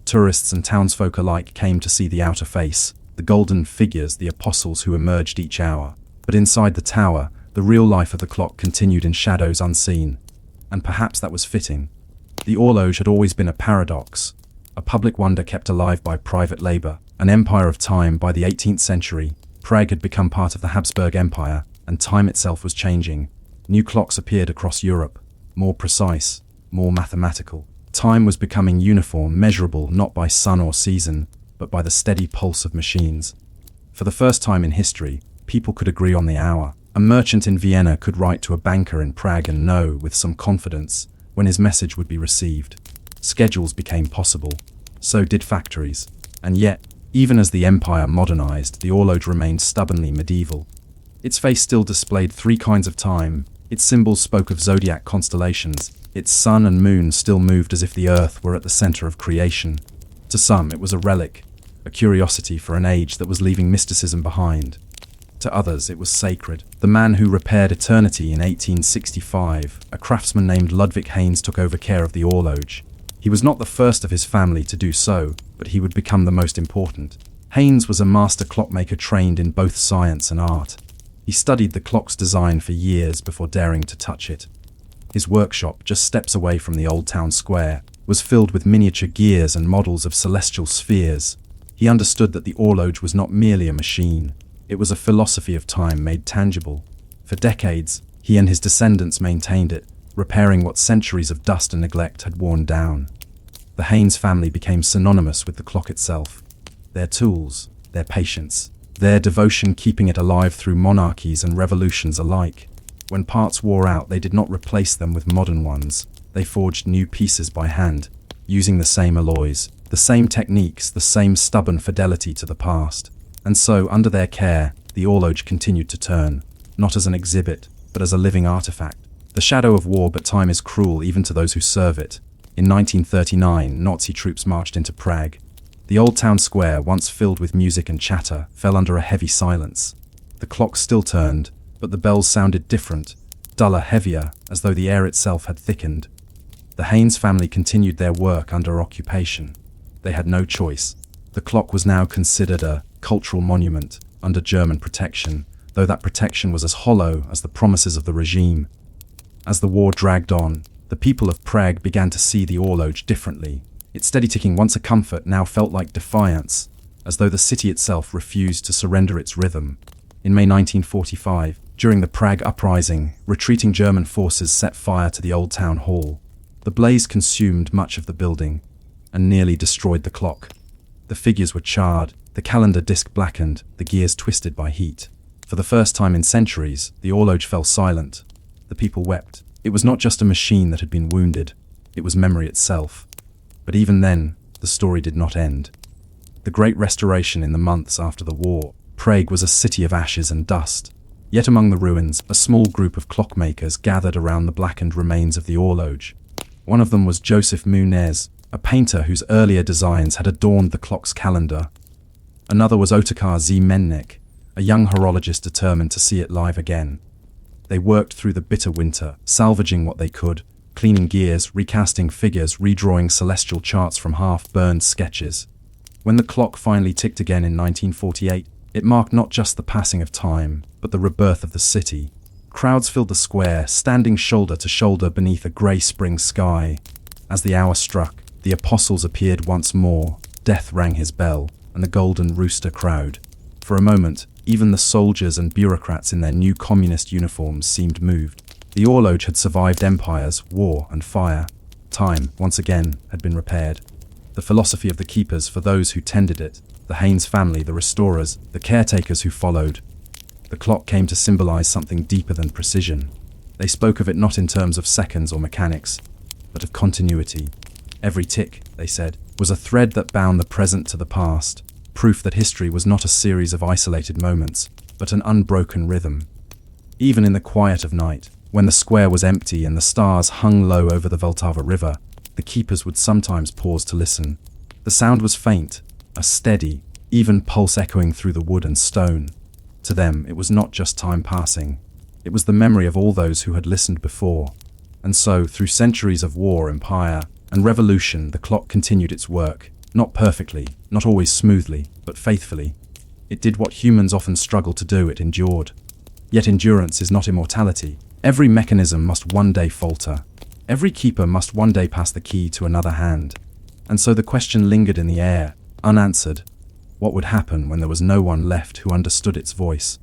Tourists and townsfolk alike came to see the outer face, the golden figures, the apostles who emerged each hour. But inside the tower, the real life of the clock continued in shadows unseen. And perhaps that was fitting. The horloge had always been a paradox, a public wonder kept alive by private labor, an empire of time. By the 18th century, Prague had become part of the Habsburg Empire, and time itself was changing. New clocks appeared across Europe, more precise, more mathematical. Time was becoming uniform, measurable not by sun or season, but by the steady pulse of machines. For the first time in history, people could agree on the hour. A merchant in Vienna could write to a banker in Prague and know, with some confidence, when his message would be received. Schedules became possible. So did factories. And yet, even as the empire modernized, the horloge remained stubbornly medieval. Its face still displayed three kinds of time. Its symbols spoke of zodiac constellations. Its sun and moon still moved as if the earth were at the center of creation. To some, it was a relic, a curiosity for an age that was leaving mysticism behind. To others, it was sacred. The man who repaired eternity in 1865, a craftsman named Ludwig Haynes, took over care of the horloge. He was not the first of his family to do so, but he would become the most important. Haynes was a master clockmaker trained in both science and art. He studied the clock's design for years before daring to touch it. His workshop, just steps away from the old town square, was filled with miniature gears and models of celestial spheres. He understood that the horloge was not merely a machine. It was a philosophy of time made tangible. For decades, he and his descendants maintained it, repairing what centuries of dust and neglect had worn down. The Haynes family became synonymous with the clock itself. Their tools, their patience, their devotion keeping it alive through monarchies and revolutions alike. When parts wore out, they did not replace them with modern ones. They forged new pieces by hand, using the same alloys, the same techniques, the same stubborn fidelity to the past. And so, under their care, the horloge continued to turn, not as an exhibit, but as a living artifact. The shadow of war, but time is cruel even to those who serve it. In 1939, Nazi troops marched into Prague. The old town square, once filled with music and chatter, fell under a heavy silence. The clock still turned, but the bells sounded different, duller, heavier, as though the air itself had thickened. The Haynes family continued their work under occupation. They had no choice. The clock was now considered a cultural monument under German protection, though that protection was as hollow as the promises of the regime. As the war dragged on, the people of Prague began to see the horloge differently. Its steady ticking, once a comfort, now felt like defiance. as though the city itself refused to surrender its rhythm. In May 1945, during the Prague uprising, retreating German forces set fire to the old town hall. The blaze consumed much of the building and nearly destroyed the clock. The figures were charred, the calendar disc blackened, the gears twisted by heat. For the first time in centuries, the horloge fell silent. The people wept. It was not just a machine that had been wounded, it was memory itself. But even then, the story did not end. The Great Restoration in the months after the war, Prague was a city of ashes and dust. Yet among the ruins, a small group of clockmakers gathered around the blackened remains of the horloge. One of them was Joseph Muniz, a painter whose earlier designs had adorned the clock's calendar. Another was Otakar Zemennik, a young horologist determined to see it live again. They worked through the bitter winter, salvaging what they could, cleaning gears, recasting figures, redrawing celestial charts from half-burned sketches. When the clock finally ticked again in 1948, it marked not just the passing of time, but the rebirth of the city. Crowds filled the square, standing shoulder to shoulder beneath a grey spring sky. As the hour struck, the apostles appeared once more, death rang his bell, and the golden rooster crowed. For a moment, even the soldiers and bureaucrats in their new communist uniforms seemed moved. The horloge had survived empires, war, and fire. Time, once again, had been repaired. The philosophy of the keepers for those who tended it, the Haynes family, the restorers, the caretakers who followed. The clock came to symbolize something deeper than precision. They spoke of it not in terms of seconds or mechanics, but of continuity. Every tick, they said, was a thread that bound the present to the past, proof that history was not a series of isolated moments, but an unbroken rhythm. Even in the quiet of night, when the square was empty and the stars hung low over the Vltava River, the keepers would sometimes pause to listen. The sound was faint, a steady, even pulse echoing through the wood and stone. To them, it was not just time passing. It was the memory of all those who had listened before. And so, through centuries of war, empire, and revolution, the clock continued its work, not perfectly, not always smoothly, but faithfully. It did what humans often struggle to do, it endured. Yet endurance is not immortality. Every mechanism must one day falter. Every keeper must one day pass the key to another hand. And so the question lingered in the air, unanswered. What would happen when there was no one left who understood its voice?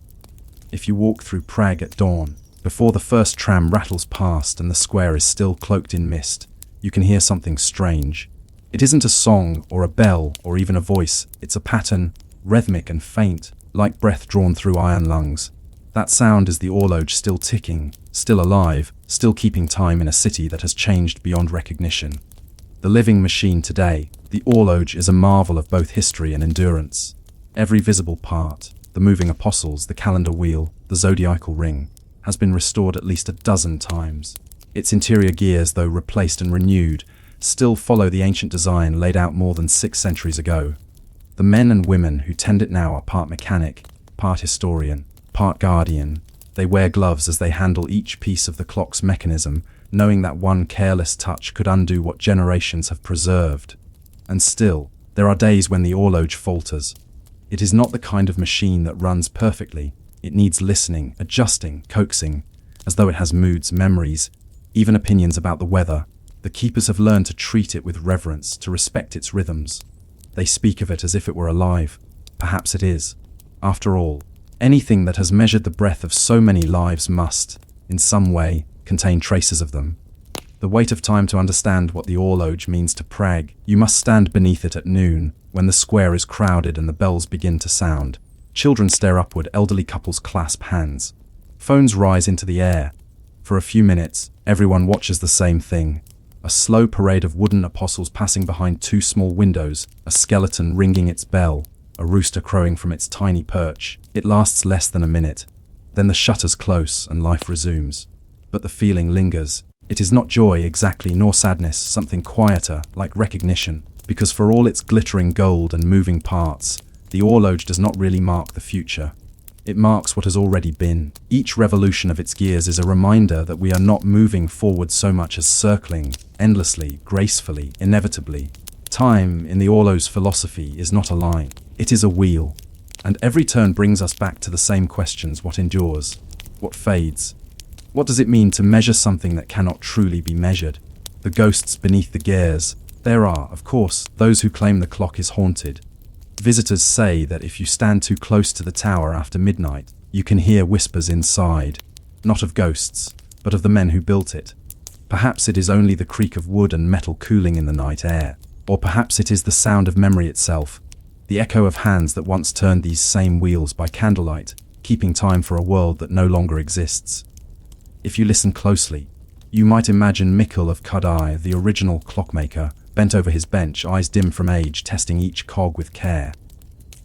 If you walk through Prague at dawn, before the first tram rattles past and the square is still cloaked in mist, you can hear something strange. It isn't a song or a bell or even a voice. It's a pattern, rhythmic and faint, like breath drawn through iron lungs. That sound is the horloge still ticking, still alive, still keeping time in a city that has changed beyond recognition. The living machine today, the horloge, is a marvel of both history and endurance. Every visible part, the moving apostles, the calendar wheel, the zodiacal ring, has been restored at least a dozen times. Its interior gears, though replaced and renewed, still follow the ancient design laid out more than 6 centuries ago. The men and women who tend it now are part mechanic, part historian, part guardian. They wear gloves as they handle each piece of the clock's mechanism, knowing that one careless touch could undo what generations have preserved. And still, there are days when the horloge falters. It is not the kind of machine that runs perfectly. It needs listening, adjusting, coaxing, as though it has moods, memories, even opinions about the weather. The keepers have learned to treat it with reverence, to respect its rhythms. They speak of it as if it were alive. Perhaps it is. After all, anything that has measured the breath of so many lives must, in some way, contain traces of them. The weight of time to understand what the horloge means to Prague. You must stand beneath it at noon, when the square is crowded and the bells begin to sound. Children stare upward, elderly couples clasp hands. Phones rise into the air. For a few minutes, everyone watches the same thing. A slow parade of wooden apostles passing behind 2 small windows, a skeleton ringing its bell, a rooster crowing from its tiny perch. It lasts less than a minute. Then the shutters close and life resumes. But the feeling lingers. It is not joy exactly, nor sadness, something quieter, like recognition, because for all its glittering gold and moving parts, the horloge does not really mark the future. It marks what has already been. Each revolution of its gears is a reminder that we are not moving forward so much as circling, endlessly, gracefully, inevitably. Time, in the horloge's philosophy, is not a line. It is a wheel. And every turn brings us back to the same questions: what endures? What fades? What does it mean to measure something that cannot truly be measured? The ghosts beneath the gears. There are, of course, those who claim the clock is haunted. Visitors say that if you stand too close to the tower after midnight, you can hear whispers inside, not of ghosts, but of the men who built it. Perhaps it is only the creak of wood and metal cooling in the night air, or perhaps it is the sound of memory itself, the echo of hands that once turned these same wheels by candlelight, keeping time for a world that no longer exists. If you listen closely, you might imagine Mikkel of Kudai, the original clockmaker, bent over his bench, eyes dim from age, testing each cog with care.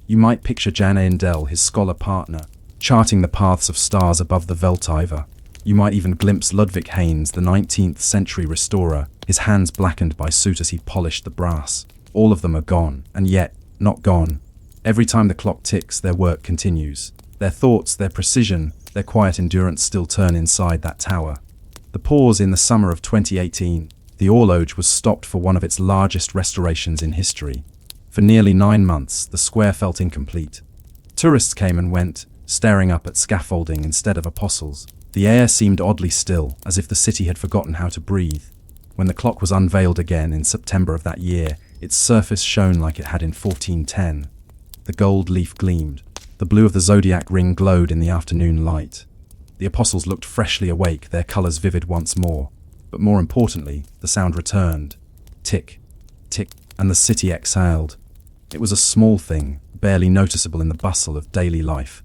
You might picture Jan Eindel, his scholar partner, charting the paths of stars above the Veltiver. You might even glimpse Ludwig Haynes, the 19th century restorer, his hands blackened by soot as he polished the brass. All of them are gone, and yet not gone. Every time the clock ticks, their work continues. Their thoughts, their precision, their quiet endurance still turn inside that tower. The pause in the summer of 2018, the horloge was stopped for one of its largest restorations in history. For nearly 9 months, the square felt incomplete. Tourists came and went, staring up at scaffolding instead of apostles. The air seemed oddly still, as if the city had forgotten how to breathe. When the clock was unveiled again in September of that year, its surface shone like it had in 1410. The gold leaf gleamed. The blue of the zodiac ring glowed in the afternoon light. The apostles looked freshly awake, their colors vivid once more. But more importantly, the sound returned. Tick, tick, and the city exhaled. It was a small thing, barely noticeable in the bustle of daily life.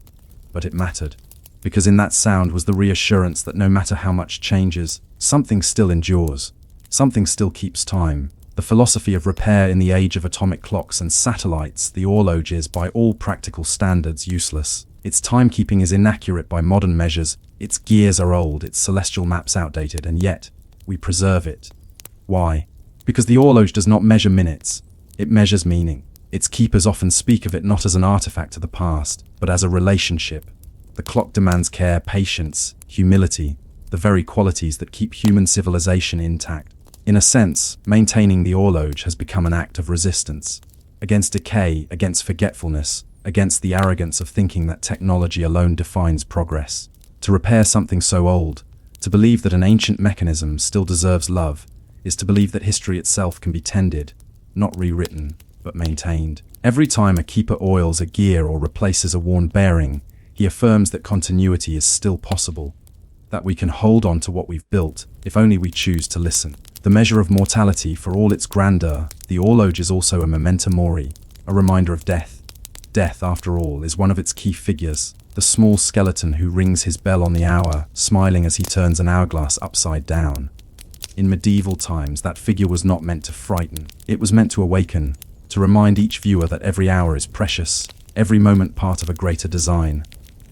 But it mattered, because in that sound was the reassurance that no matter how much changes, something still endures. Something still keeps time. The philosophy of repair in the age of atomic clocks and satellites, the horloge is, by all practical standards, useless. Its timekeeping is inaccurate by modern measures, its gears are old, its celestial maps outdated, and yet, we preserve it. Why? Because the horloge does not measure minutes, it measures meaning. Its keepers often speak of it not as an artifact of the past, but as a relationship. The clock demands care, patience, humility, the very qualities that keep human civilization intact. In a sense, maintaining the horloge has become an act of resistance. Against decay, against forgetfulness, against the arrogance of thinking that technology alone defines progress. To repair something so old, to believe that an ancient mechanism still deserves love, is to believe that history itself can be tended, not rewritten, but maintained. Every time a keeper oils a gear or replaces a worn bearing, he affirms that continuity is still possible, that we can hold on to what we've built, if only we choose to listen. The measure of mortality, for all its grandeur, the horloge is also a memento mori, a reminder of death. Death, after all, is one of its key figures, the small skeleton who rings his bell on the hour, smiling as he turns an hourglass upside down. In medieval times, that figure was not meant to frighten. It was meant to awaken, to remind each viewer that every hour is precious, every moment part of a greater design.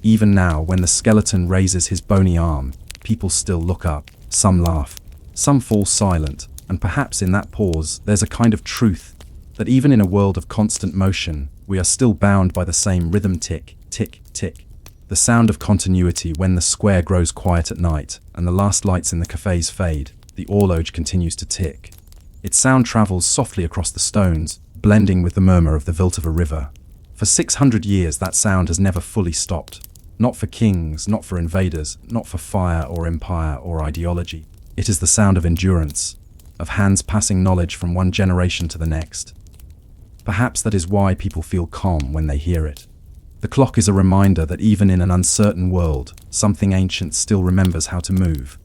Even now, when the skeleton raises his bony arm, people still look up. Some laugh, some fall silent, and perhaps in that pause, there's a kind of truth, that even in a world of constant motion, we are still bound by the same rhythm: tick, tick, tick. The sound of continuity when the square grows quiet at night and the last lights in the cafés fade, the horloge continues to tick. Its sound travels softly across the stones, blending with the murmur of the Viltava River. For 600 years that sound has never fully stopped. Not for kings, not for invaders, not for fire or empire or ideology. It is the sound of endurance, of hands passing knowledge from one generation to the next. Perhaps that is why people feel calm when they hear it. The clock is a reminder that even in an uncertain world, something ancient still remembers how to move.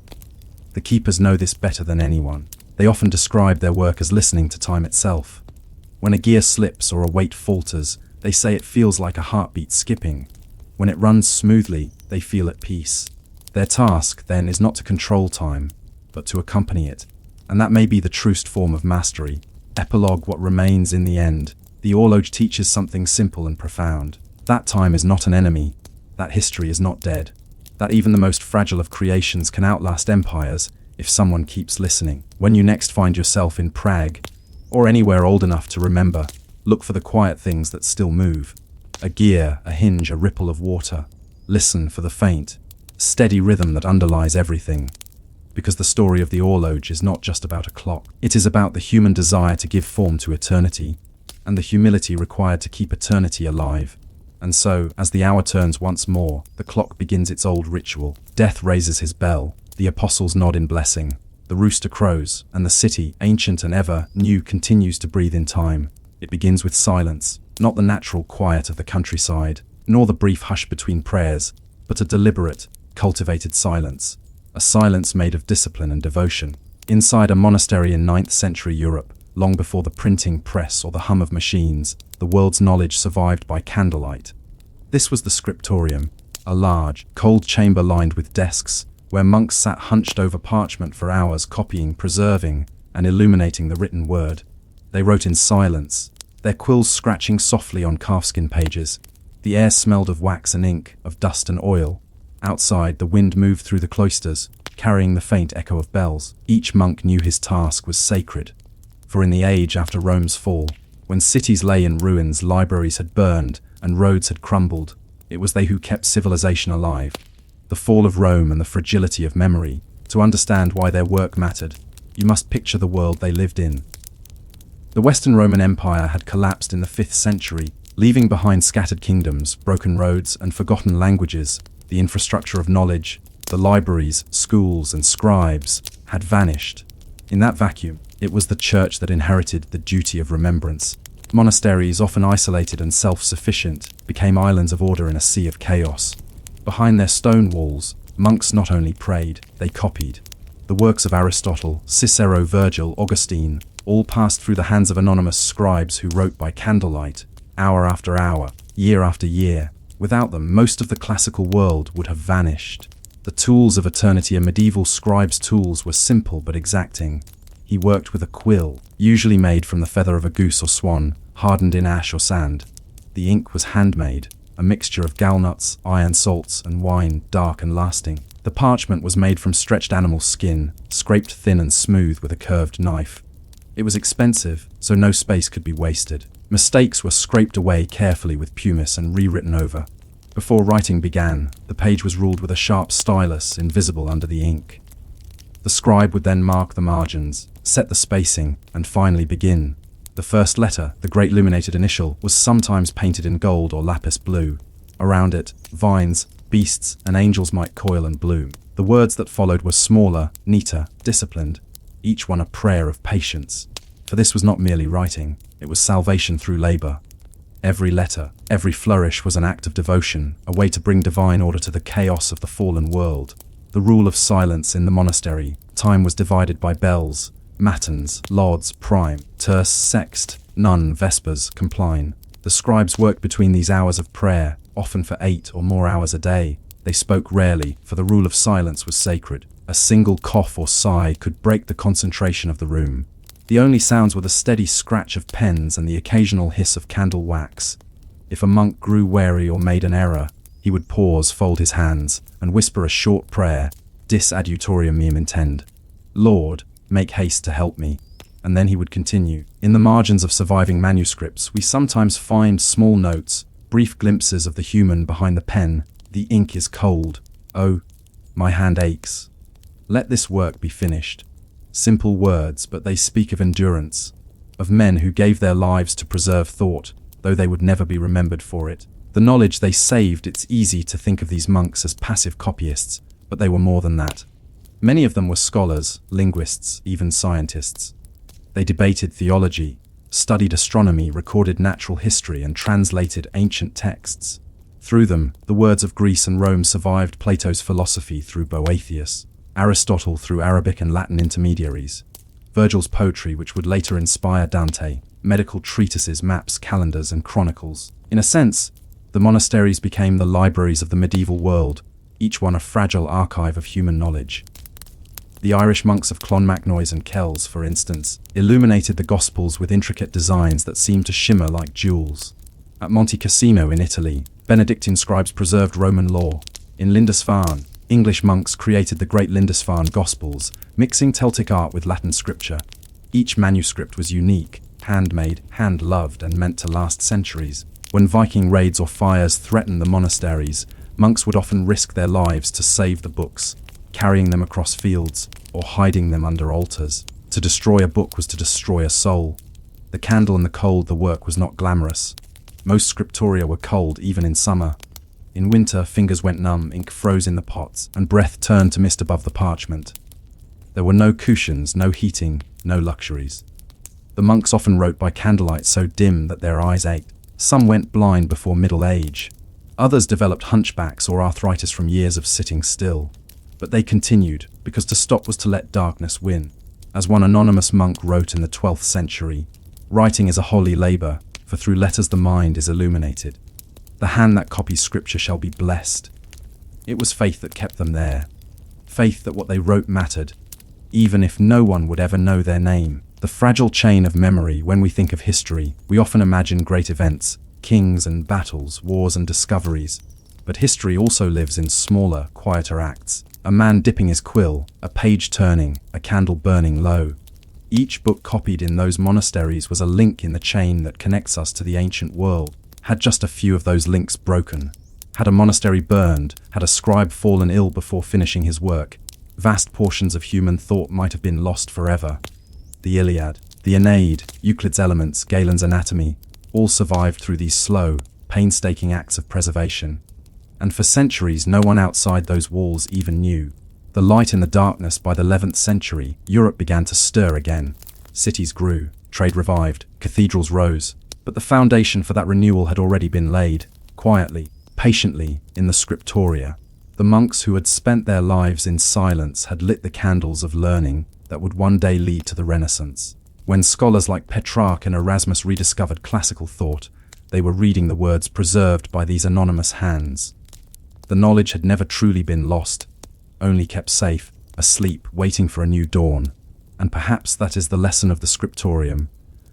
The keepers know this better than anyone. They often describe their work as listening to time itself. When a gear slips or a weight falters, they say it feels like a heartbeat skipping. When it runs smoothly, they feel at peace. Their task, then, is not to control time, but to accompany it. And that may be the truest form of mastery. Epilogue: what remains in the end. The horloge teaches something simple and profound. That time is not an enemy. That history is not dead. That even the most fragile of creations can outlast empires if someone keeps listening. When you next find yourself in Prague, or anywhere old enough to remember, look for the quiet things that still move. A gear, a hinge, a ripple of water. Listen for the faint, steady rhythm that underlies everything. Because the story of the horloge is not just about a clock. It is about the human desire to give form to eternity, and the humility required to keep eternity alive. And so, as the hour turns once more, the clock begins its old ritual. Death raises his bell, the apostles nod in blessing, the rooster crows, and the city, ancient and ever new, continues to breathe in time. It begins with silence, not the natural quiet of the countryside, nor the brief hush between prayers, but a deliberate, cultivated silence, a silence made of discipline and devotion. Inside a monastery in 9th century Europe, long before the printing press or the hum of machines, the world's knowledge survived by candlelight. This was the scriptorium, a large, cold chamber lined with desks, where monks sat hunched over parchment for hours copying, preserving, and illuminating the written word. They wrote in silence, their quills scratching softly on calfskin pages. The air smelled of wax and ink, of dust and oil. Outside, the wind moved through the cloisters, carrying the faint echo of bells. Each monk knew his task was sacred. For in the age after Rome's fall, when cities lay in ruins, libraries had burned, and roads had crumbled, it was they who kept civilization alive. The fall of Rome and the fragility of memory. To understand why their work mattered, you must picture the world they lived in. The Western Roman Empire had collapsed in the 5th century, leaving behind scattered kingdoms, broken roads, and forgotten languages. The infrastructure of knowledge, the libraries, schools, and scribes, had vanished. In that vacuum, it was the church that inherited the duty of remembrance. Monasteries, often isolated and self-sufficient, became islands of order in a sea of chaos. Behind their stone walls, monks not only prayed, they copied. The works of Aristotle, Cicero, Virgil, Augustine, all passed through the hands of anonymous scribes who wrote by candlelight, hour after hour, year after year. Without them, most of the classical world would have vanished. The tools of eternity. A medieval scribe's tools were simple but exacting. He worked with a quill, usually made from the feather of a goose or swan, hardened in ash or sand. The ink was handmade, a mixture of gallnuts, iron salts, and wine, dark and lasting. The parchment was made from stretched animal skin, scraped thin and smooth with a curved knife. It was expensive, so no space could be wasted. Mistakes were scraped away carefully with pumice and rewritten over. Before writing began, the page was ruled with a sharp stylus, invisible under the ink. The scribe would then mark the margins, set the spacing, and finally begin. The first letter, the great illuminated initial, was sometimes painted in gold or lapis blue. Around it, vines, beasts, and angels might coil and bloom. The words that followed were smaller, neater, disciplined, each one a prayer of patience. For this was not merely writing, it was salvation through labor. Every letter, every flourish was an act of devotion, a way to bring divine order to the chaos of the fallen world. The rule of silence in the monastery. Time was divided by bells, matins, lauds, prime, terce, sext, none, vespers, compline. The scribes worked between these hours of prayer, often for 8 or more hours a day. They spoke rarely, for the rule of silence was sacred. A single cough or sigh could break the concentration of the room. The only sounds were the steady scratch of pens and the occasional hiss of candle wax. If a monk grew wary or made an error, he would pause, fold his hands, and whisper a short prayer, dis adiutorium meum intend. Lord, make haste to help me. And then he would continue. In the margins of surviving manuscripts, we sometimes find small notes, brief glimpses of the human behind the pen. The ink is cold. Oh, my hand aches. Let this work be finished. Simple words, but they speak of endurance, of men who gave their lives to preserve thought, though they would never be remembered for it. The knowledge they saved. It's easy to think of these monks as passive copyists, but they were more than that. Many of them were scholars, linguists, even scientists. They debated theology, studied astronomy, recorded natural history, and translated ancient texts. Through them, the words of Greece and Rome survived. Plato's philosophy through Boethius, Aristotle through Arabic and Latin intermediaries, Virgil's poetry, which would later inspire Dante, medical treatises, maps, calendars, and chronicles. In a sense, the monasteries became the libraries of the medieval world, each one a fragile archive of human knowledge. The Irish monks of Clonmacnoise and Kells, for instance, illuminated the Gospels with intricate designs that seemed to shimmer like jewels. At Monte Cassino in Italy, Benedictine scribes preserved Roman law. In Lindisfarne, English monks created the great Lindisfarne Gospels, mixing Celtic art with Latin scripture. Each manuscript was unique, handmade, hand-loved, and meant to last centuries. When Viking raids or fires threatened the monasteries, monks would often risk their lives to save the books, carrying them across fields or hiding them under altars. To destroy a book was to destroy a soul. The candle and the cold, the work was not glamorous. Most scriptoria were cold even in summer. In winter, fingers went numb, ink froze in the pots, and breath turned to mist above the parchment. There were no cushions, no heating, no luxuries. The monks often wrote by candlelight so dim that their eyes ached. Some went blind before middle age. Others developed hunchbacks or arthritis from years of sitting still. But they continued, because to stop was to let darkness win. As one anonymous monk wrote in the 12th century, "Writing is a holy labor, for through letters the mind is illuminated. The hand that copies scripture shall be blessed." It was faith that kept them there. Faith that what they wrote mattered, even if no one would ever know their name. The fragile chain of memory. When we think of history, we often imagine great events, kings and battles, wars and discoveries. But history also lives in smaller, quieter acts. A man dipping his quill, a page turning, a candle burning low. Each book copied in those monasteries was a link in the chain that connects us to the ancient world. Had just a few of those links broken, had a monastery burned, had a scribe fallen ill before finishing his work, vast portions of human thought might have been lost forever. The Iliad, the Aeneid, Euclid's Elements, Galen's Anatomy, all survived through these slow, painstaking acts of preservation. And for centuries no one outside those walls even knew. The light in the darkness. By the 11th century, Europe began to stir again. Cities grew, trade revived, cathedrals rose. But the foundation for that renewal had already been laid, quietly, patiently, in the scriptoria. The monks who had spent their lives in silence had lit the candles of learning that would one day lead to the Renaissance. When scholars like Petrarch and Erasmus rediscovered classical thought, they were reading the words preserved by these anonymous hands. The knowledge had never truly been lost, only kept safe, asleep, waiting for a new dawn. And perhaps that is the lesson of the scriptorium,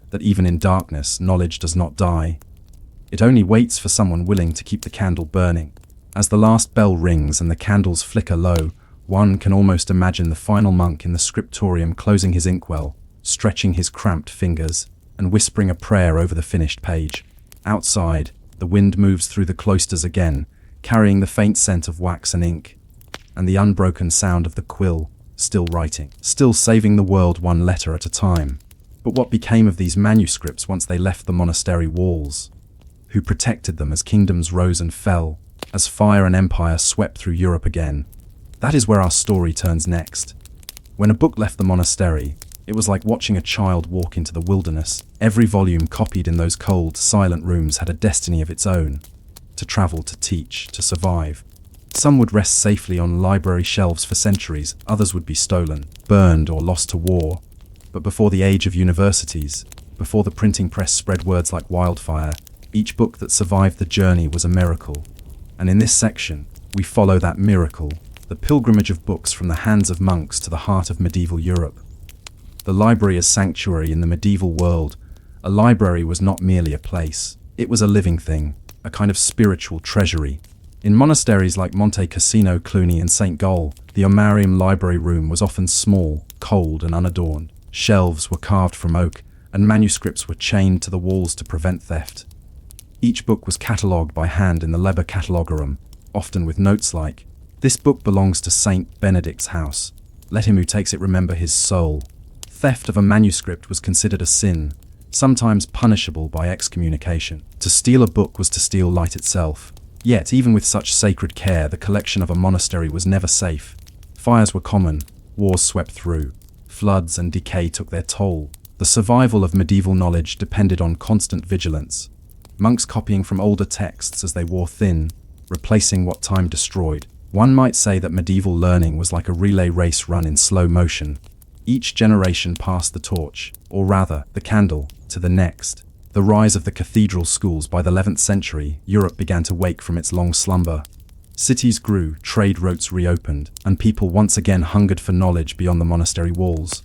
that even in darkness, knowledge does not die. It only waits for someone willing to keep the candle burning. As the last bell rings and the candles flicker low, one can almost imagine the final monk in the scriptorium closing his inkwell, stretching his cramped fingers, and whispering a prayer over the finished page. Outside, the wind moves through the cloisters again, carrying the faint scent of wax and ink, and the unbroken sound of the quill, still writing, still saving the world one letter at a time. But what became of these manuscripts once they left the monastery walls? Who protected them as kingdoms rose and fell, as fire and empire swept through Europe again? That is where our story turns next. When a book left the monastery, it was like watching a child walk into the wilderness. Every volume copied in those cold, silent rooms had a destiny of its own. To travel, to teach, to survive. Some would rest safely on library shelves for centuries, others would be stolen, burned, or lost to war. But before the age of universities, before the printing press spread words like wildfire, each book that survived the journey was a miracle. And in this section, we follow that miracle, the pilgrimage of books from the hands of monks to the heart of medieval Europe. The library as sanctuary in the medieval world. A library was not merely a place, it was a living thing, a kind of spiritual treasury. In monasteries like Monte Cassino, Cluny, and St. Gall, the Omarium library room was often small, cold, and unadorned. Shelves were carved from oak, and manuscripts were chained to the walls to prevent theft. Each book was catalogued by hand in the Liber Catalogorum, often with notes like, "This book belongs to Saint Benedict's house. Let him who takes it remember his soul." Theft of a manuscript was considered a sin, sometimes punishable by excommunication. To steal a book was to steal light itself. Yet, even with such sacred care, the collection of a monastery was never safe. Fires were common, wars swept through, floods and decay took their toll. The survival of medieval knowledge depended on constant vigilance. Monks copying from older texts as they wore thin, replacing what time destroyed. One might say that medieval learning was like a relay race run in slow motion. Each generation passed the torch, or rather, the candle, to the next. The rise of the cathedral schools. By the 11th century, Europe began to wake from its long slumber. Cities grew, trade routes reopened, and people once again hungered for knowledge beyond the monastery walls.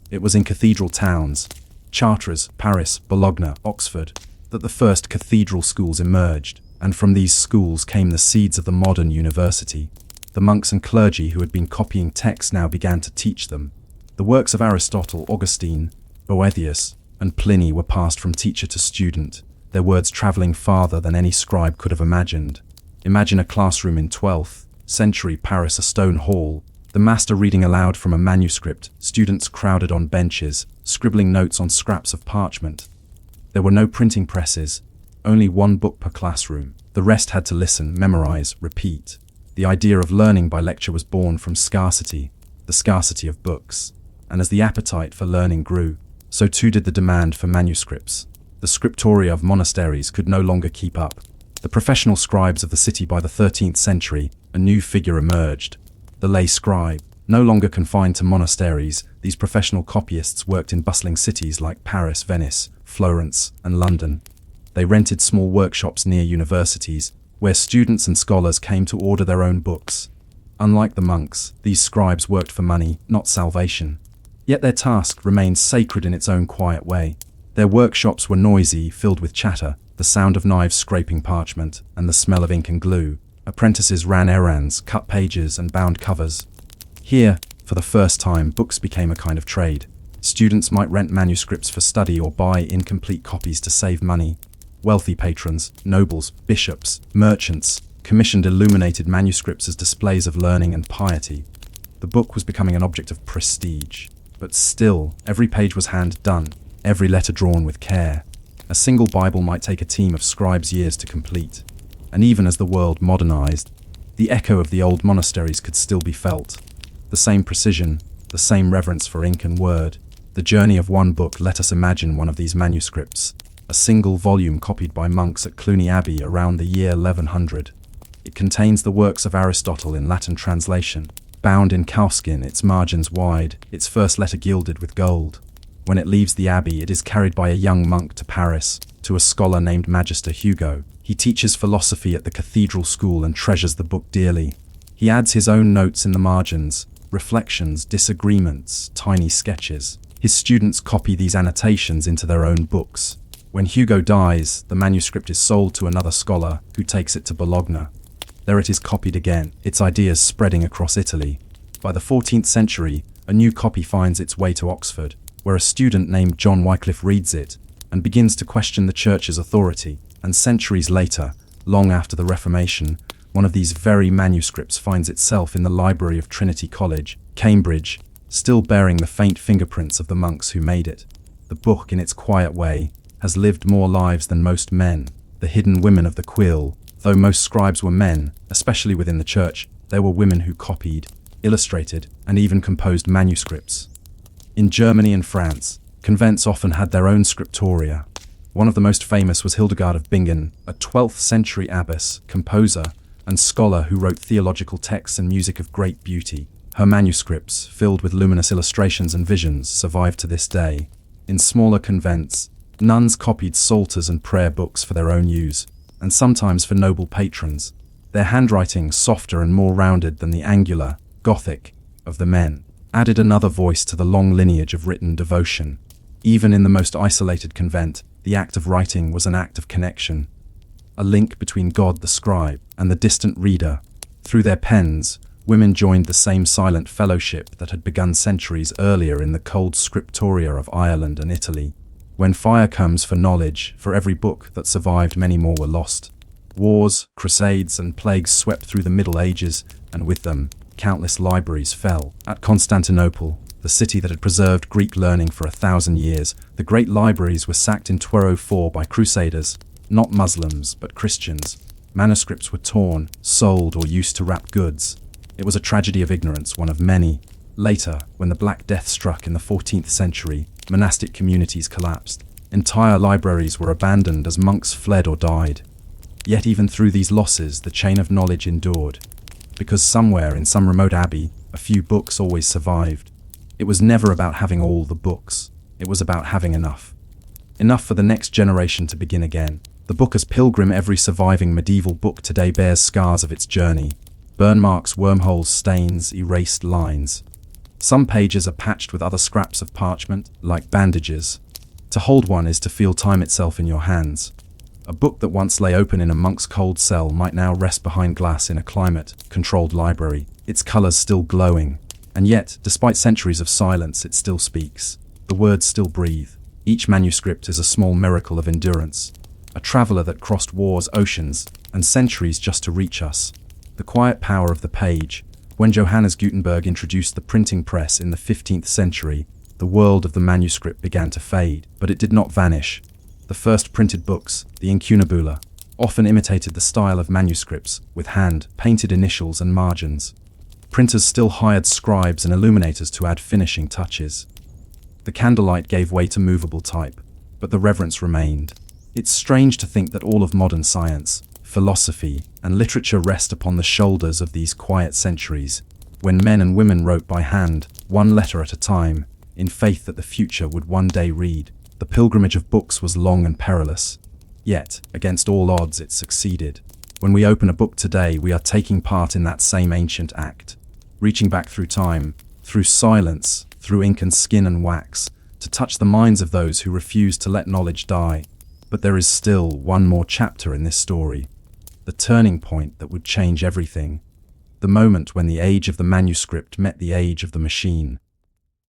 It was in cathedral towns, Chartres, Paris, Bologna, Oxford, that the first cathedral schools emerged, and from these schools came the seeds of the modern university. The monks and clergy who had been copying texts now began to teach them. The works of Aristotle, Augustine, Boethius, and Pliny were passed from teacher to student, their words traveling farther than any scribe could have imagined. Imagine a classroom in 12th century Paris, a stone hall, the master reading aloud from a manuscript, students crowded on benches, scribbling notes on scraps of parchment. There were no printing presses, only one book per classroom. The rest had to listen, memorize, repeat. The idea of learning by lecture was born from scarcity, the scarcity of books. And as the appetite for learning grew, so too did the demand for manuscripts. The scriptoria of monasteries could no longer keep up. The professional scribes of the city. By the 13th century, a new figure emerged: the lay scribe. No longer confined to monasteries, these professional copyists worked in bustling cities like Paris, Venice, Florence, and London. They rented small workshops near universities, where students and scholars came to order their own books. Unlike the monks, these scribes worked for money, not salvation. Yet their task remained sacred in its own quiet way. Their workshops were noisy, filled with chatter, the sound of knives scraping parchment, and the smell of ink and glue. Apprentices ran errands, cut pages, and bound covers. Here, for the first time, books became a kind of trade. Students might rent manuscripts for study or buy incomplete copies to save money. Wealthy patrons, nobles, bishops, merchants, commissioned illuminated manuscripts as displays of learning and piety. The book was becoming an object of prestige. But still, every page was hand-done, every letter drawn with care. A single Bible might take a team of scribes years to complete. And even as the world modernized, the echo of the old monasteries could still be felt. The same precision, the same reverence for ink and word. The journey of one book. Let us imagine one of these manuscripts, a single volume copied by monks at Cluny Abbey around the year 1100. It contains the works of Aristotle in Latin translation, bound in cowskin, its margins wide, its first letter gilded with gold. When it leaves the abbey, it is carried by a young monk to Paris, to a scholar named Magister Hugo. He teaches philosophy at the cathedral school and treasures the book dearly. He adds his own notes in the margins, reflections, disagreements, tiny sketches. His students copy these annotations into their own books. When Hugo dies, the manuscript is sold to another scholar, who takes it to Bologna. There it is copied again, its ideas spreading across Italy. By the 14th century, a new copy finds its way to Oxford, where a student named John Wycliffe reads it and begins to question the Church's authority. And centuries later, long after the Reformation, one of these very manuscripts finds itself in the library of Trinity College, Cambridge, still bearing the faint fingerprints of the monks who made it. The book, in its quiet way, has lived more lives than most men. The hidden women of the quill. Though most scribes were men, especially within the church, there were women who copied, illustrated, and even composed manuscripts. In Germany and France, convents often had their own scriptoria. One of the most famous was Hildegard of Bingen, a 12th century abbess, composer, and scholar who wrote theological texts and music of great beauty. Her manuscripts, filled with luminous illustrations and visions, survive to this day. In smaller convents, nuns copied psalters and prayer books for their own use, and sometimes for noble patrons, their handwriting, softer and more rounded than the angular, Gothic, of the men, added another voice to the long lineage of written devotion. Even in the most isolated convent, the act of writing was an act of connection, a link between God the scribe and the distant reader. Through their pens, women joined the same silent fellowship that had begun centuries earlier in the cold scriptoria of Ireland and Italy. When fire comes for knowledge, for every book that survived, many more were lost. Wars, crusades, and plagues swept through the Middle Ages, and with them, countless libraries fell. At Constantinople, the city that had preserved Greek learning for 1,000 years, the great libraries were sacked in 1204 by crusaders, not Muslims, but Christians. Manuscripts were torn, sold, or used to wrap goods. It was a tragedy of ignorance, one of many. Later, when the Black Death struck in the 14th century, monastic communities collapsed. Entire libraries were abandoned as monks fled or died. Yet even through these losses, the chain of knowledge endured. Because somewhere in some remote abbey, a few books always survived. It was never about having all the books. It was about having enough. Enough for the next generation to begin again. The book as pilgrim. Every surviving medieval book today bears scars of its journey. Burn marks, wormholes, stains, erased lines. Some pages are patched with other scraps of parchment, like bandages. To hold one is to feel time itself in your hands. A book that once lay open in a monk's cold cell might now rest behind glass in a climate-controlled library, its colors still glowing. And yet, despite centuries of silence, it still speaks. The words still breathe. Each manuscript is a small miracle of endurance. A traveler that crossed wars, oceans, and centuries just to reach us. The quiet power of the page. When Johannes Gutenberg introduced the printing press in the 15th century, the world of the manuscript began to fade, but it did not vanish. The first printed books, the incunabula, often imitated the style of manuscripts, with hand-painted initials and margins. Printers still hired scribes and illuminators to add finishing touches. The candlelight gave way to movable type. but the reverence remained. It's strange to think that all of modern science, philosophy, and literature rest upon the shoulders of these quiet centuries, when men and women wrote by hand, one letter at a time, in faith that the future would one day read. The pilgrimage of books was long and perilous. Yet, against all odds, it succeeded. When we open a book today, we are taking part in that same ancient act, reaching back through time, through silence, through ink and skin and wax, to touch the minds of those who refuse to let knowledge die. But there is still one more chapter in this story, the turning point that would change everything, the moment when the age of the manuscript met the age of the machine.